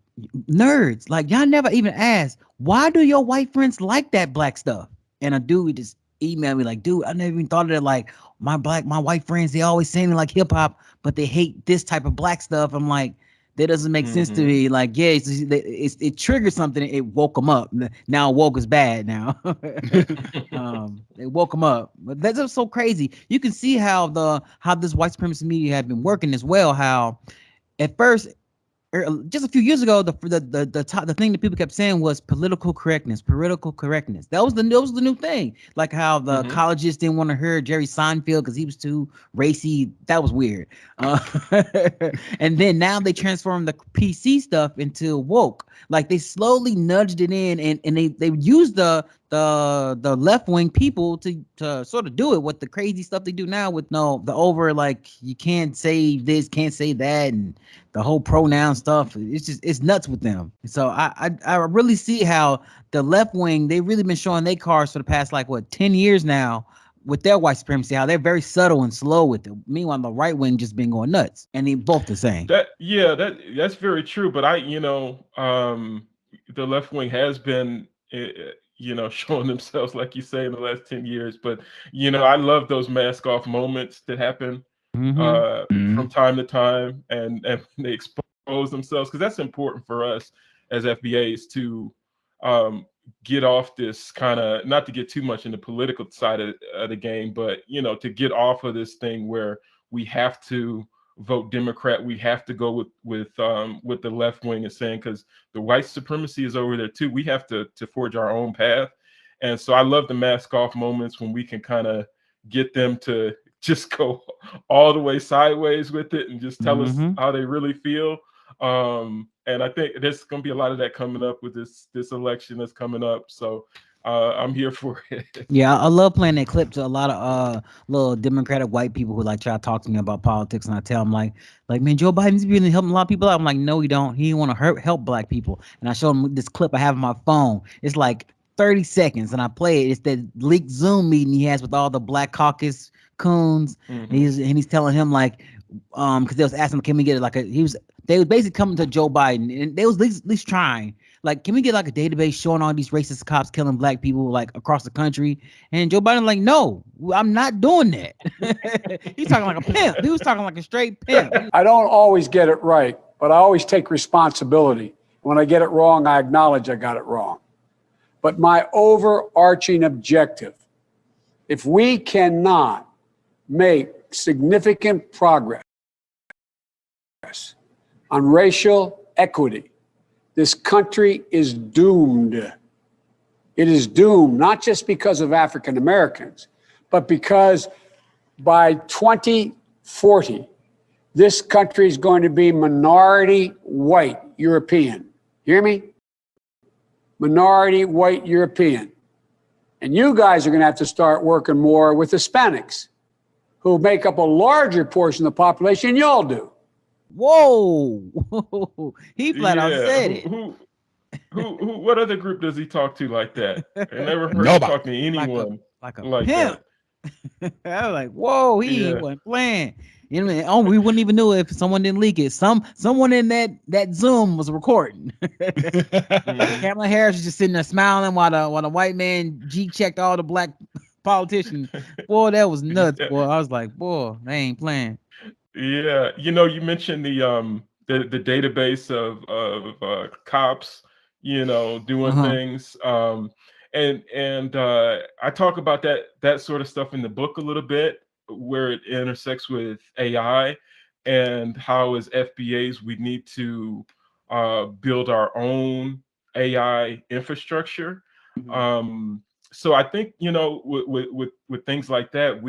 nerds, like y'all never even asked, why do your white friends like that black stuff? And a dude just emailed me like, dude, I never even thought of it. Like my white friends, they always say me like hip hop, but they hate this type of black stuff. I'm like, that doesn't make sense to me. Like, yeah, it triggered something. It woke them up. Now woke is bad now. It woke them up. But that's just so crazy. You can see how this white supremacy media have been working as well. How at first just a few years ago, the thing that people kept saying was political correctness. That was the new thing. Like how the colleges didn't want to hear Jerry Seinfeld because he was too racy. That was weird. And then now they transformed the PC stuff into woke. Like they slowly nudged it in, and they used the left wing people to sort of do it with the crazy stuff they do now with the over, like you can't say this, can't say that, and the whole pronoun stuff. It's nuts with them. So I really see how the left wing, they've really been showing their cards for the past 10 years now with their white supremacy, how they're very subtle and slow with it. Meanwhile, the right wing just been going nuts, and they both the same. That's very true. But the left wing has been showing themselves, like you say, in the last 10 years. But I love those mask off moments that happen from time to time, and they expose themselves, because that's important for us as FBAs to get off this kind of, not to get too much in the political side of the game, but to get off of this thing where we have to vote Democrat, we have to go with the left wing is saying, because the white supremacy is over there too. We have to forge our own path. And so I love the mask off moments when we can kind of get them to just go all the way sideways with it and just tell us how they really feel. And I think there's going to be a lot of that coming up with this election that's coming up. So I'm here for it. Yeah, I love playing that clip to a lot of little Democratic white people who try to talk to me about politics, and I tell them like man, Joe Biden's been helping a lot of people out. I'm like, no, he don't. He want to help black people. And I show them this clip I have on my phone. It's like 30 seconds, and I play it. It's that leaked Zoom meeting he has with all the Black Caucus coons, and he's telling him because they was asking him, can we get they was basically coming to Joe Biden, and they was at least trying. Can we get a database showing all these racist cops killing black people across the country? And Joe Biden no, I'm not doing that. He's talking like a pimp. He was talking like a straight pimp. I don't always get it right, but I always take responsibility. When I get it wrong, I acknowledge I got it wrong. But my overarching objective, if we cannot make significant progress on racial equity, this country is doomed. It is doomed, not just because of African Americans, but because by 2040, this country is going to be minority white European. Hear me? Minority white European. And you guys are going to have to start working more with Hispanics, who make up a larger portion of the population than y'all do. Whoa, he flat out said it. What other group does he talk to like that? I never heard him talk to anyone like pimp. That. I was like, whoa, he wasn't playing. We wouldn't even know if someone didn't leak it. Someone in that Zoom was recording. Kamala Harris was just sitting there smiling while the white man G-checked all the black politicians. Boy, that was nuts. Boy, I was like, boy, they ain't playing. Yeah, you mentioned the database of cops, doing things, and I talk about that sort of stuff in the book a little bit, where it intersects with AI, and how as FBAs we need to build our own AI infrastructure. So I think with things like that,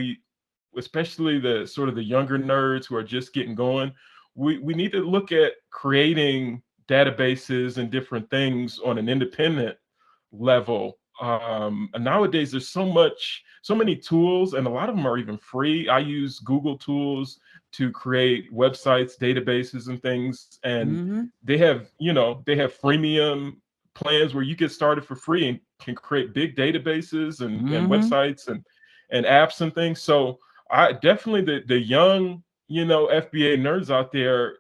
especially the sort of the younger nerds who are just getting going, we need to look at creating databases and different things on an independent level. And nowadays there's so many tools, and a lot of them are even free. I use Google tools to create websites, databases, and things, and they have freemium plans where you get started for free and can create big databases and websites and apps and things. So I definitely, the young, FBA nerds out there,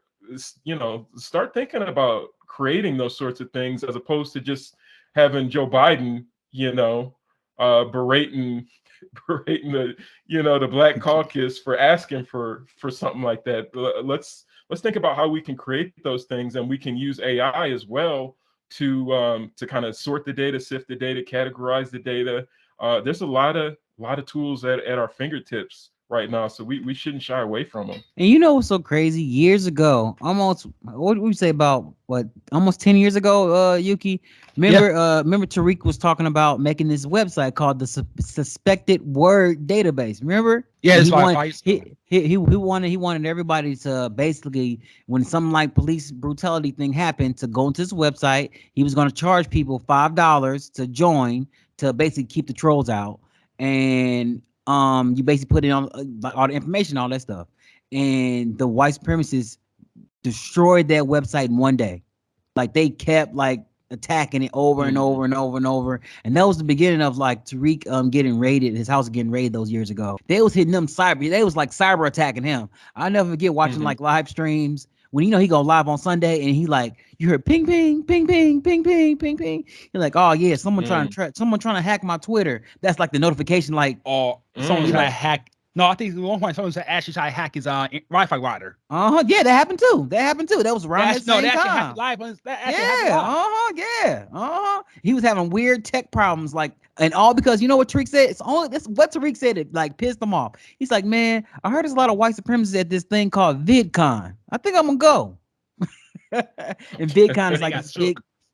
start thinking about creating those sorts of things, as opposed to just having Joe Biden, berating the Black Caucus for asking for something like that. Let's think about how we can create those things, and we can use AI as well to kind of sort the data, sift the data, categorize the data. There's a lot of tools at our fingertips right now. So we shouldn't shy away from them. And you know what's so crazy? Years ago, almost what would we say about almost 10 years ago, Yuki? Remember Tariq was talking about making this website called the Suspected Word Database. Remember? Yeah, And it's he like wanted, he wanted everybody to basically, when something like police brutality thing happened, to go into this website. He was going to charge people $5 to join, to basically keep the trolls out. And you basically put in all the information, all that stuff. And the white supremacists destroyed that website in one day. Like, they kept like attacking it over and over and over and over. And that was the beginning of like Tariq getting raided, his house getting raided those years ago. They was hitting them they was like cyber attacking him. I never forget watching like live streams when he go live on Sunday and he like, you heard ping ping ping ping ping ping ping ping. You're like, oh yeah, someone trying to hack my Twitter. That's like the notification, like, someone's trying to hack. No, I think at one point someone's actually trying to hack his Wi-Fi router. Yeah, that happened too. That was around that same time. He was having weird tech problems, like, and all because you know what Tariq said? That's what Tariq said. It like pissed him off. He's like, man, I heard there's a lot of white supremacists at this thing called VidCon. I think I'm gonna go. And VidCon is like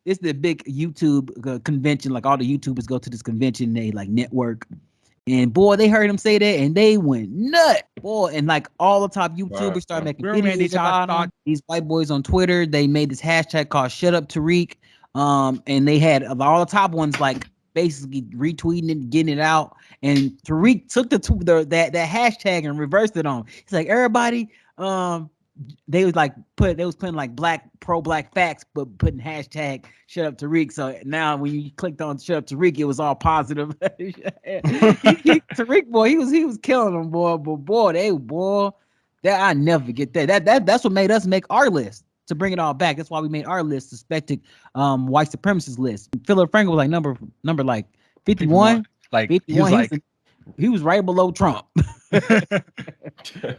it's the big YouTube convention. Like all the YouTubers go to this convention. They like network. And boy, they heard him say that and they went nuts. Boy, and like all the top YouTubers started making videos about him. These white boys on Twitter, they made this hashtag called Shut Up Tariq. And they had all the top ones like basically retweeting it, getting it out. And Tariq took that hashtag and reversed it on. He's like, everybody, they was putting like pro-black facts, but putting hashtag Shut Up Tariq. So now when you clicked on Shut Up Tariq, it was all positive. Tariq, boy, he was killing them, boy. But boy, that I never forget that. That's what made us make our list to bring it all back. That's why we made our list, suspected white supremacist list. Philip Frankel was like number like 51. Like 51. He was right below Trump.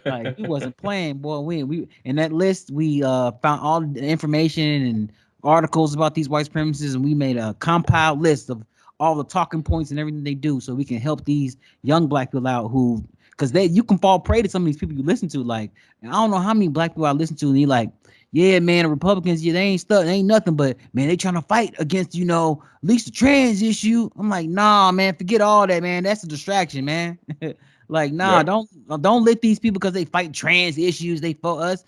Like, he wasn't playing, boy. We in that list we found all the information and articles about these white supremacists, and we made a compiled list of all the talking points and everything they do, so we can help these young black people out who, because you can fall prey to some of these people you listen to. Like, I don't know how many black people I listen to, and he like, yeah, man, the Republicans, yeah, they ain't nothing, but man, they trying to fight against, at least the trans issue. I'm like, nah, man, forget all that, man. That's a distraction, man. Like, nah, don't let these people, because they fight trans issues, they for us.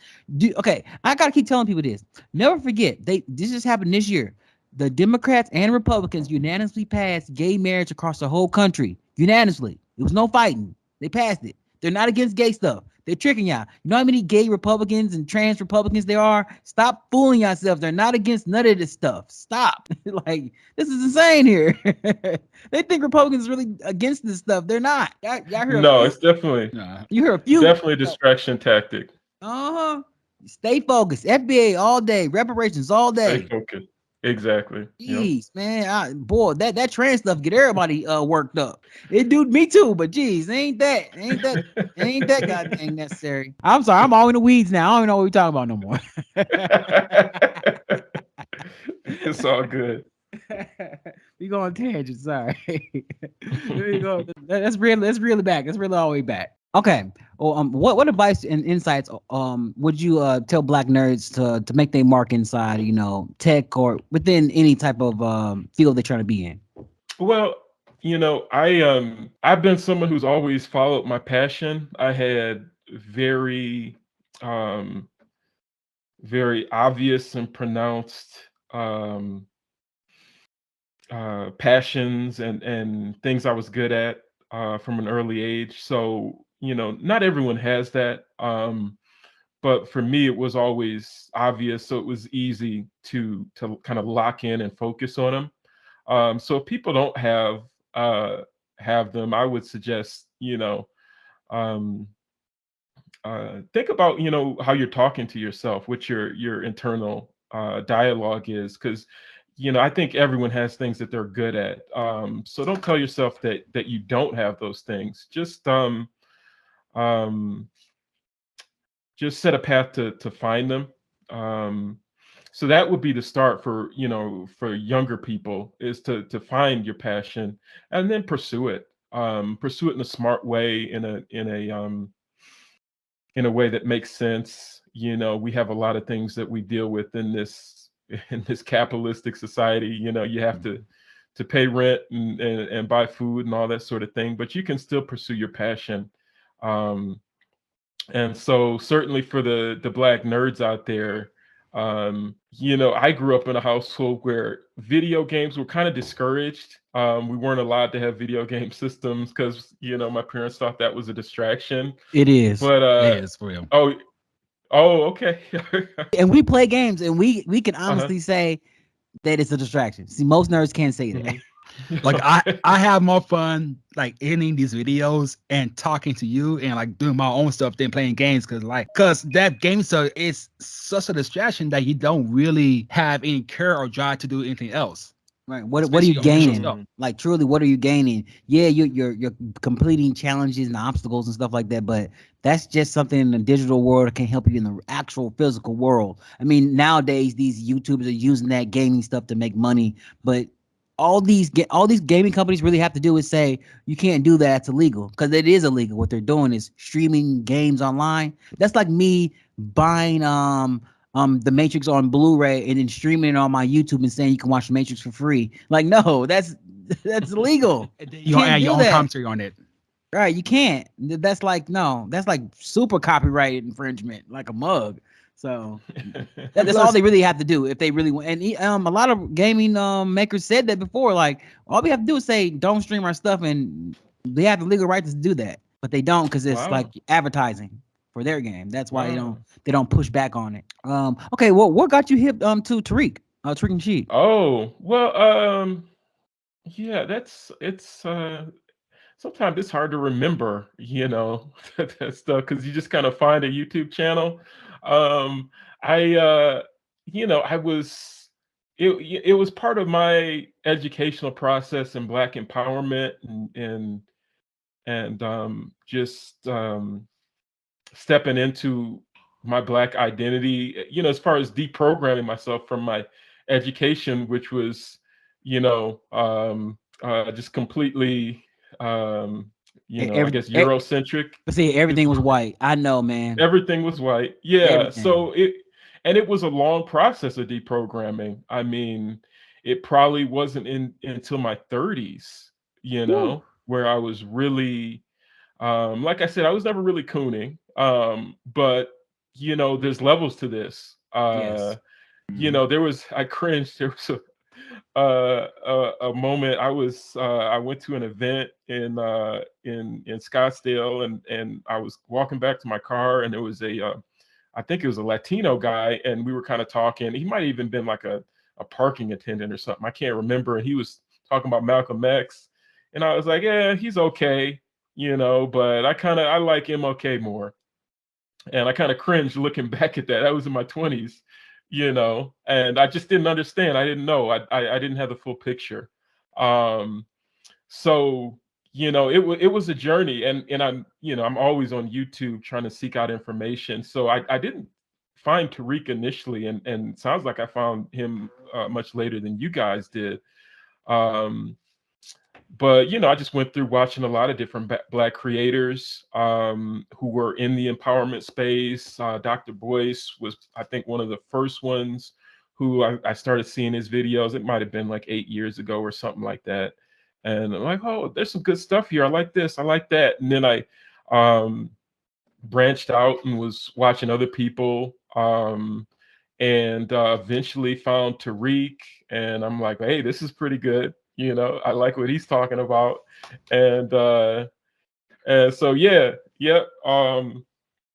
Okay, I gotta keep telling people this. Never forget, this just happened this year. The Democrats and Republicans unanimously passed gay marriage across the whole country. Unanimously. It was no fighting. They passed it. They're not against gay stuff. They're tricking y'all. You know how many gay Republicans and trans Republicans there are? Stop fooling yourself. They're not against none of this stuff. Stop. Like, this is insane here. They think Republicans are really against this stuff. They're not. Y'all hear it's definitely. You hear a few. Definitely a distraction tactic. Stay focused. FBA all day. Reparations all day. Stay focused. Exactly. Jeez, man, boy, that trans stuff get everybody worked up. It do me too, but geez, ain't that goddamn necessary. I'm sorry, I'm all in the weeds now. I don't even know what we're talking about no more. It's all good. We go on tangent. Sorry. There you go. Let's reel it back. Let's reel it all the way back. Okay. Well, what advice and insights would you tell black nerds to make their mark inside, tech or within any type of field they're trying to be in? Well, I've been someone who's always followed my passion. I had very very obvious and pronounced passions and things I was good at from an early age. So, not everyone has that. But for me, it was always obvious. So it was easy to kind of lock in and focus on them. So if people don't have them, I would suggest, think about, how you're talking to yourself, what your internal dialogue is, because I think everyone has things that they're good at. So don't tell yourself that you don't have those things. Just set a path to find them. So that would be the start for younger people, is to find your passion and then pursue it. pursue it in a smart way, in a way that makes sense. We have a lot of things that we deal with in this capitalistic society. You have to pay rent and buy food and all that sort of thing, but you can still pursue your passion. And so certainly for the Black nerds out there, I grew up in a household where video games were kind of discouraged. We weren't allowed to have video game systems because, my parents thought that was a distraction. It is. But It is for real. okay. And we play games, and we can honestly say that it's a distraction. See, most nerds can't say that. Like I have more fun like editing these videos and talking to you and like doing my own stuff than playing games because that game stuff is such a distraction that you don't really have any care or drive to do anything else. Right. What are you gaining? Like truly, what are you gaining? Yeah, you're completing challenges and obstacles and stuff like that, but that's just something in the digital world that can help you in the actual physical world. I mean, nowadays these YouTubers are using that gaming stuff to make money, but all these gaming companies really have to do is say you can't do that. It's illegal, because it is illegal. What they're doing is streaming games online. That's like me buying the Matrix on Blu-ray and then streaming it on my YouTube and saying you can watch the Matrix for free. Like, no, that's illegal. You don't add your own commentary on it. Right, you can't. That's like super copyright infringement, like a mug. So that's all they really have to do if they really want. And a lot of gaming makers said that before. Like, all we have to do is say don't stream our stuff, and they have the legal rights to do that. But they don't, because it's like advertising for their game. That's why they don't push back on it. Okay, well, what got you hip to Tariq Nasheed? Oh, well, yeah, it's sometimes it's hard to remember, that stuff, because you just kind of find a YouTube channel. It was part of my educational process in Black empowerment and just stepping into my Black identity, as far as deprogramming myself from my education, which was, just completely, I guess Eurocentric. But see, everything was white. I know, man. Everything was white. Yeah. Everything. So it was a long process of deprogramming. I mean, it probably wasn't until my 30s, where I was really, like I said, I was never really cooning. But there's levels to this. Yes. I cringed. There was a moment I went to an event in Scottsdale, and I was walking back to my car, and there was I think it was a Latino guy, and we were kind of talking. He might have even been like a parking attendant or something. I can't remember. And he was talking about Malcolm X, and I was like, yeah, he's okay, but I like MLK more. And I kind of cringed looking back at that. That was in my 20s. And I just didn't understand. I didn't know. I didn't have the full picture. So, it was a journey, and I'm always on YouTube trying to seek out information. So I didn't find Tariq initially, and it sounds like I found him much later than you guys did. But I just went through watching a lot of different Black creators who were in the empowerment space. Dr. Boyce was, I think, one of the first ones who I started seeing his videos. It might have been like 8 years ago or something like that. And I'm like, oh, there's some good stuff here. I like this. I like that. And then I branched out and was watching other people, and eventually found Tariq. And I'm like, hey, this is pretty good. I like what he's talking about. And so love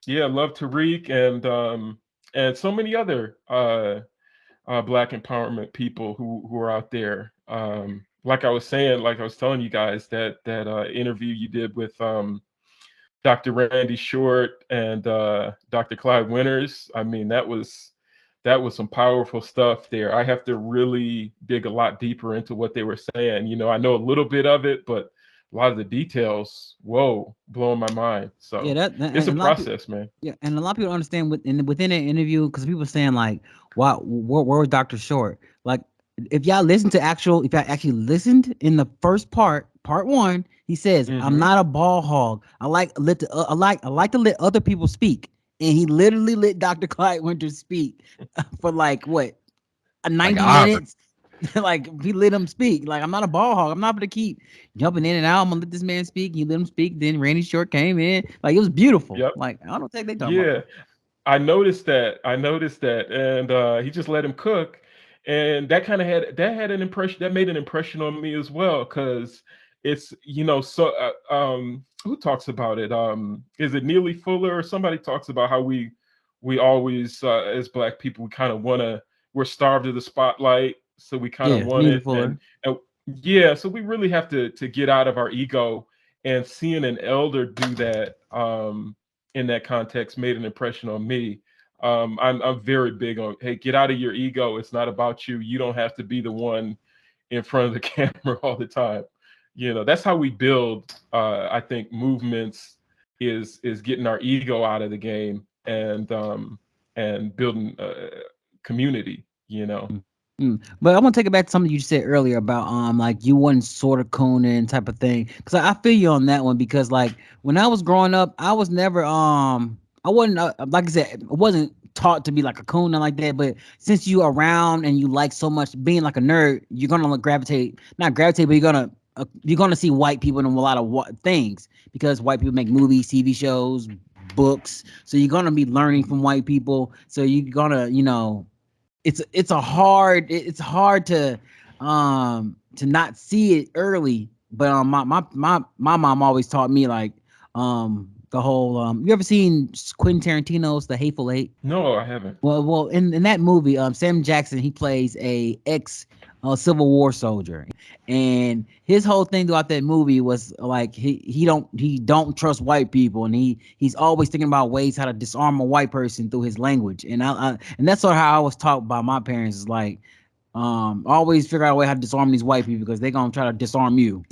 Tariq and so many other Black empowerment people who are out there. Like I was telling you guys, that interview you did with Dr. Randy Short and Dr. Clyde Winters. I mean, that was some powerful stuff there. I have to really dig a lot deeper into what they were saying. I know a little bit of it, but a lot of the details, blowing my mind. So yeah, it's a process, man. Yeah, and a lot of people understand within an interview, because people are saying like, "Wow, where was Dr. Short?" Like, if y'all actually listened in the first part one, He says, "I'm Mm-hmm. not a ball hog. I like to let other people speak." And he literally let Dr. Clyde Winters speak for like what, Like 90 Ivan. minutes. Like he let him speak. Like, I'm not a ball hog. I'm not gonna keep jumping in and out. I'm gonna let this man speak. He let him speak. Then Randy Short came in. Like, it was beautiful. Yep. Like, I don't think they talking about. Yeah. I noticed that. And he just let him cook, and that had an impression. That made an impression on me as well, because it's so. Who talks about it? Is it Neely Fuller or somebody talks about how we always as Black people we're starved of the spotlight, so we kind of Yeah, want Neely it, Fuller. and yeah, so we really have to get out of our ego, and seeing an elder do that. In that context made an impression on me. I'm very big on, hey, get out of your ego. It's not about you. You don't have to be the one in front of the camera all the time. That's how we build. I think movements is getting our ego out of the game and building community. But I want to take it back to something you said earlier about like you wasn't sort of cooning type of thing. Because I feel you on that one, because like when I was growing up, I was never I wasn't like I said, I wasn't taught to be like a coon and like that. But since you around and you like so much being like a nerd, you're gonna like not gravitate, but you're gonna see white people in a lot of things, because white people make movies, TV shows, books. So you're gonna be learning from white people. So you're gonna it's hard to not see it early. But my mom always taught me like the whole you ever seen Quentin Tarantino's The Hateful Eight? No, I haven't. Well, in that movie, Sam Jackson, he plays a ex Civil War soldier, and his whole thing throughout that movie was like he don't trust white people, and he's always thinking about ways how to disarm a white person through his language, and and that's sort of how I was taught by my parents, is like always figure out a way how to disarm these white people, because they're gonna try to disarm you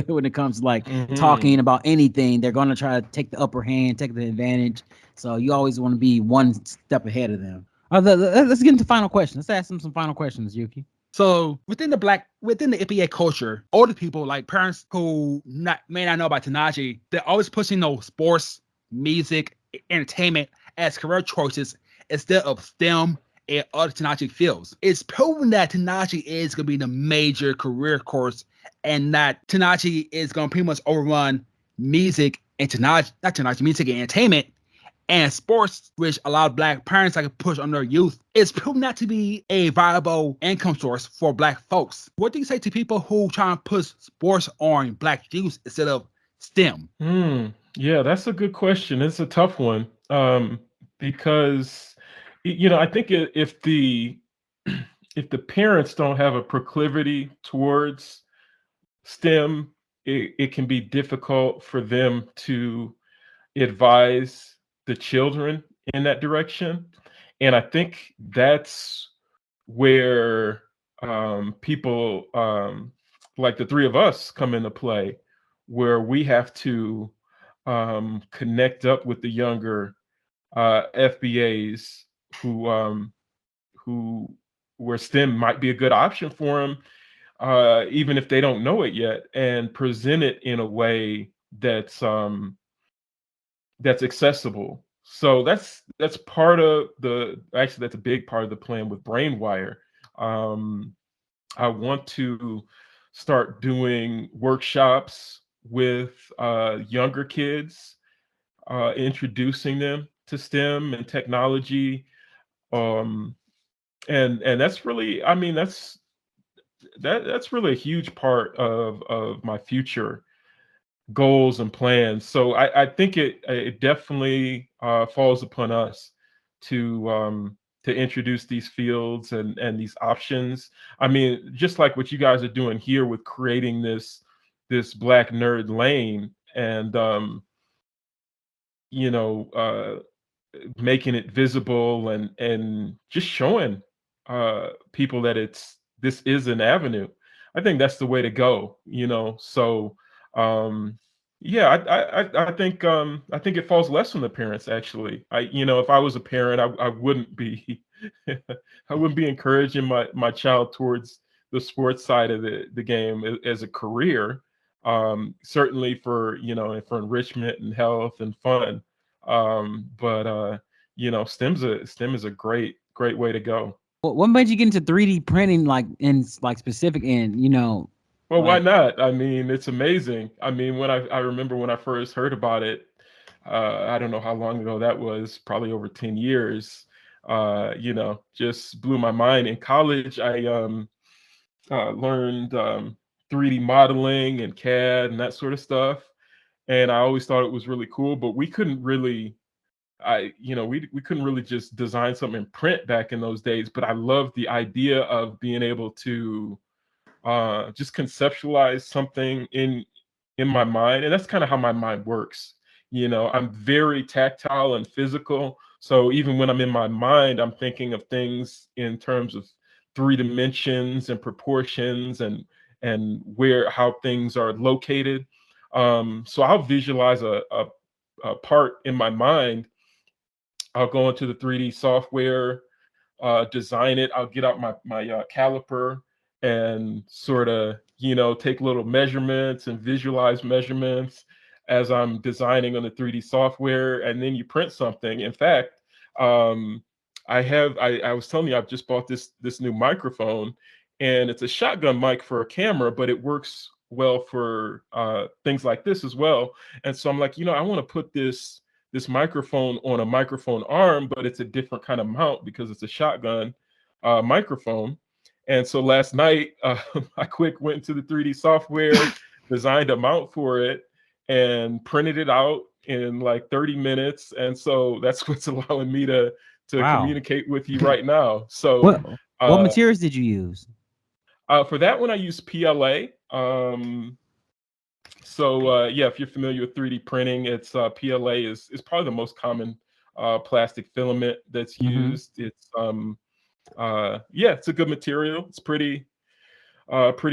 when it comes to like talking about anything. They're gonna try to take the upper hand, take the advantage. So you always want to be one step ahead of them. Let's get into final questions. Let's ask them some final questions, Yuki. So within the FBA culture, older people like parents who may not know about Tanaji, they're always pushing those sports, music, entertainment as career choices instead of STEM and other Tanaji fields. It's proven that Tanaji is going to be the major career course, and that Tanaji is going to pretty much overrun music and music and entertainment and sports, which allowed Black parents that could push on their youth. It's proven not to be a viable income source for Black folks. What do you say to people who try and push sports on Black youth instead of STEM? Yeah, that's a good question. It's a tough one, because I think if the parents don't have a proclivity towards STEM, it can be difficult for them to advise the children in that direction. And I think that's where people like the three of us come into play, where we have to connect up with the younger FBAs who where STEM might be a good option for them, even if they don't know it yet, and present it in a way that's accessible. So that's part of actually that's a big part of the plan with Brainwire. I want to start doing workshops with younger kids, introducing them to STEM and technology. And that's really, I mean, that's really a huge part of my future goals and plans. So I think it definitely falls upon us to introduce these fields and these options. I mean, just like what you guys are doing here with creating this Black nerd lane, and making it visible, and just showing people that this is an avenue. I think that's the way to go. So yeah, I think it falls less on the parents, actually. If I was a parent, I wouldn't be I wouldn't be encouraging my child towards the sports side of the game as a career. certainly for, for enrichment and health and fun. But STEM is a great way to go. What made you get into 3D printing, like in like specific, and Well, why like not? I mean, it's amazing. I mean, when I remember when I first heard about it, I don't know how long ago that was, probably over 10 years. Just blew my mind. In college, I learned 3D modeling and CAD and that sort of stuff. And I always thought it was really cool, but we couldn't really, we couldn't really just design something in print back in those days. But I loved the idea of being able to just conceptualize something in my mind, and that's kind of how my mind works. I'm very tactile and physical, so even when I'm in my mind, I'm thinking of things in terms of 3 dimensions and proportions and how things are located. So I'll visualize a part in my mind. I'll go into the 3D software, design it. I'll get out my caliper and sort of take little measurements and visualize measurements as I'm designing on the 3D software, and then you print something. In fact, I was telling you, I've just bought this new microphone, and it's a shotgun mic for a camera, but it works well for things like this as well. And so I'm like, I want to put this microphone on a microphone arm, but it's a different kind of mount because it's a shotgun microphone. And so last night, I went into the 3D software, designed a mount for it, and printed it out in like 30 minutes. And so that's what's allowing me to wow. communicate with you right now. So what materials did you use? For that one, I used PLA. Yeah, if you're familiar with 3D printing, it's PLA is probably the most common plastic filament that's used. It's it's a good material. It's pretty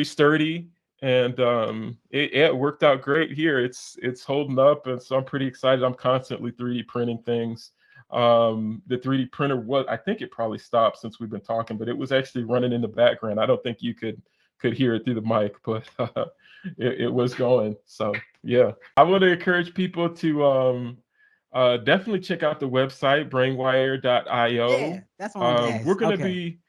sturdy, and it worked out great here. It's holding up, and so I'm pretty excited. I'm constantly 3D printing things. The 3D printer, I think it probably stopped since we've been talking, but it was actually running in the background. I don't think you could hear it through the mic, but it was going. So yeah, I want to encourage people to definitely check out the website brainwire.io. Yeah, that's what I wanted to ask. We're going to be,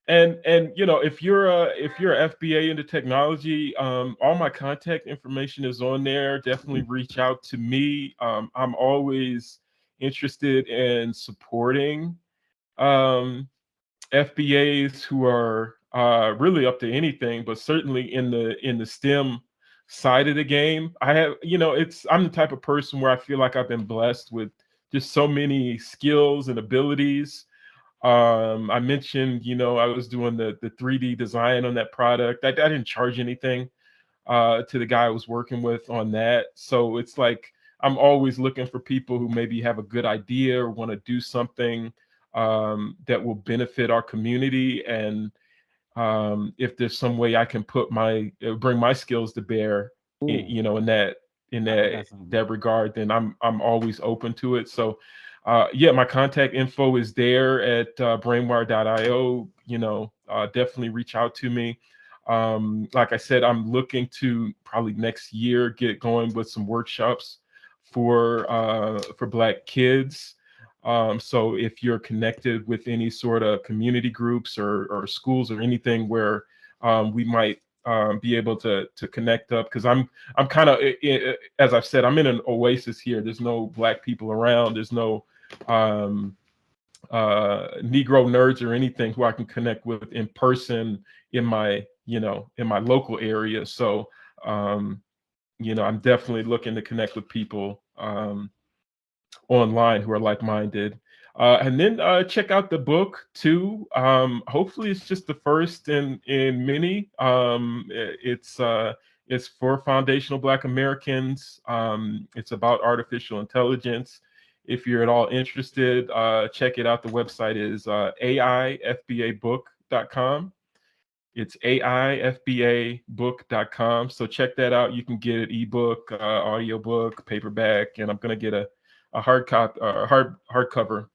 and if you're a FBA into technology, all my contact information is on there. Definitely reach out to me. I'm always interested in supporting FBAs who are really up to anything, but certainly in the STEM side of the game. I'm the type of person where I feel like I've been blessed with just so many skills and abilities. I mentioned, I was doing the 3D design on that product. I didn't charge anything to the guy I was working with on that. So it's like I'm always looking for people who maybe have a good idea or want to do something that will benefit our community. And if there's some way I can bring my skills to bear, in that regard, then I'm always open to it. So my contact info is there at brainwire.io. Definitely reach out to me. Like I said, I'm looking to probably next year get going with some workshops for Black kids. So if you're connected with any sort of community groups or schools or anything where we might be able to connect up, because I'm kind of, as I've said, I'm in an oasis here. There's no Black people around. There's no Negro nerds or anything who I can connect with in person in my local area. So I'm definitely looking to connect with people online who are like-minded. And then check out the book too. Hopefully it's just the first in many. It's for foundational Black Americans. It's about artificial intelligence. If you're at all interested, check it out. The website is aifbabook.com. It's aifbabook.com. So check that out. You can get it ebook, audiobook, paperback, and I'm gonna get a hardcover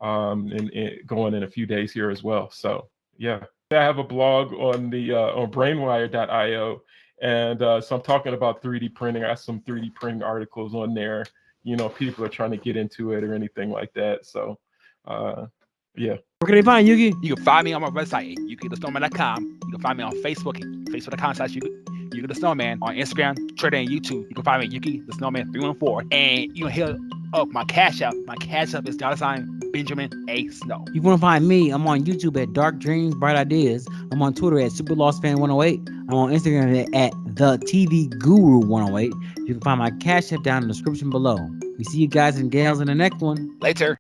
and going in a few days here as well. So yeah, I have a blog on the on brainwire.io, And so I'm talking about 3D printing. I have some 3D printing articles on there. You know, people are trying to get into it or anything like that. So, yeah. Where can they find Yuki? You can find me on my website, yukithesnowman.com. You can find me on Facebook, facebook.com/Yuki the Snowman. On Instagram, Twitter, and YouTube, you can find me Yuki the Snowman 314. And you can hit up my Cash App. My Cash App is $BenjaminASnow. You want to find me? I'm on YouTube at Dark Dreams, Bright Ideas. I'm on Twitter at SuperLostFan108. I'm on Instagram at the TV Guru 108. You can find my Cash App down in the description below. We see you guys and gals in the next one. Later.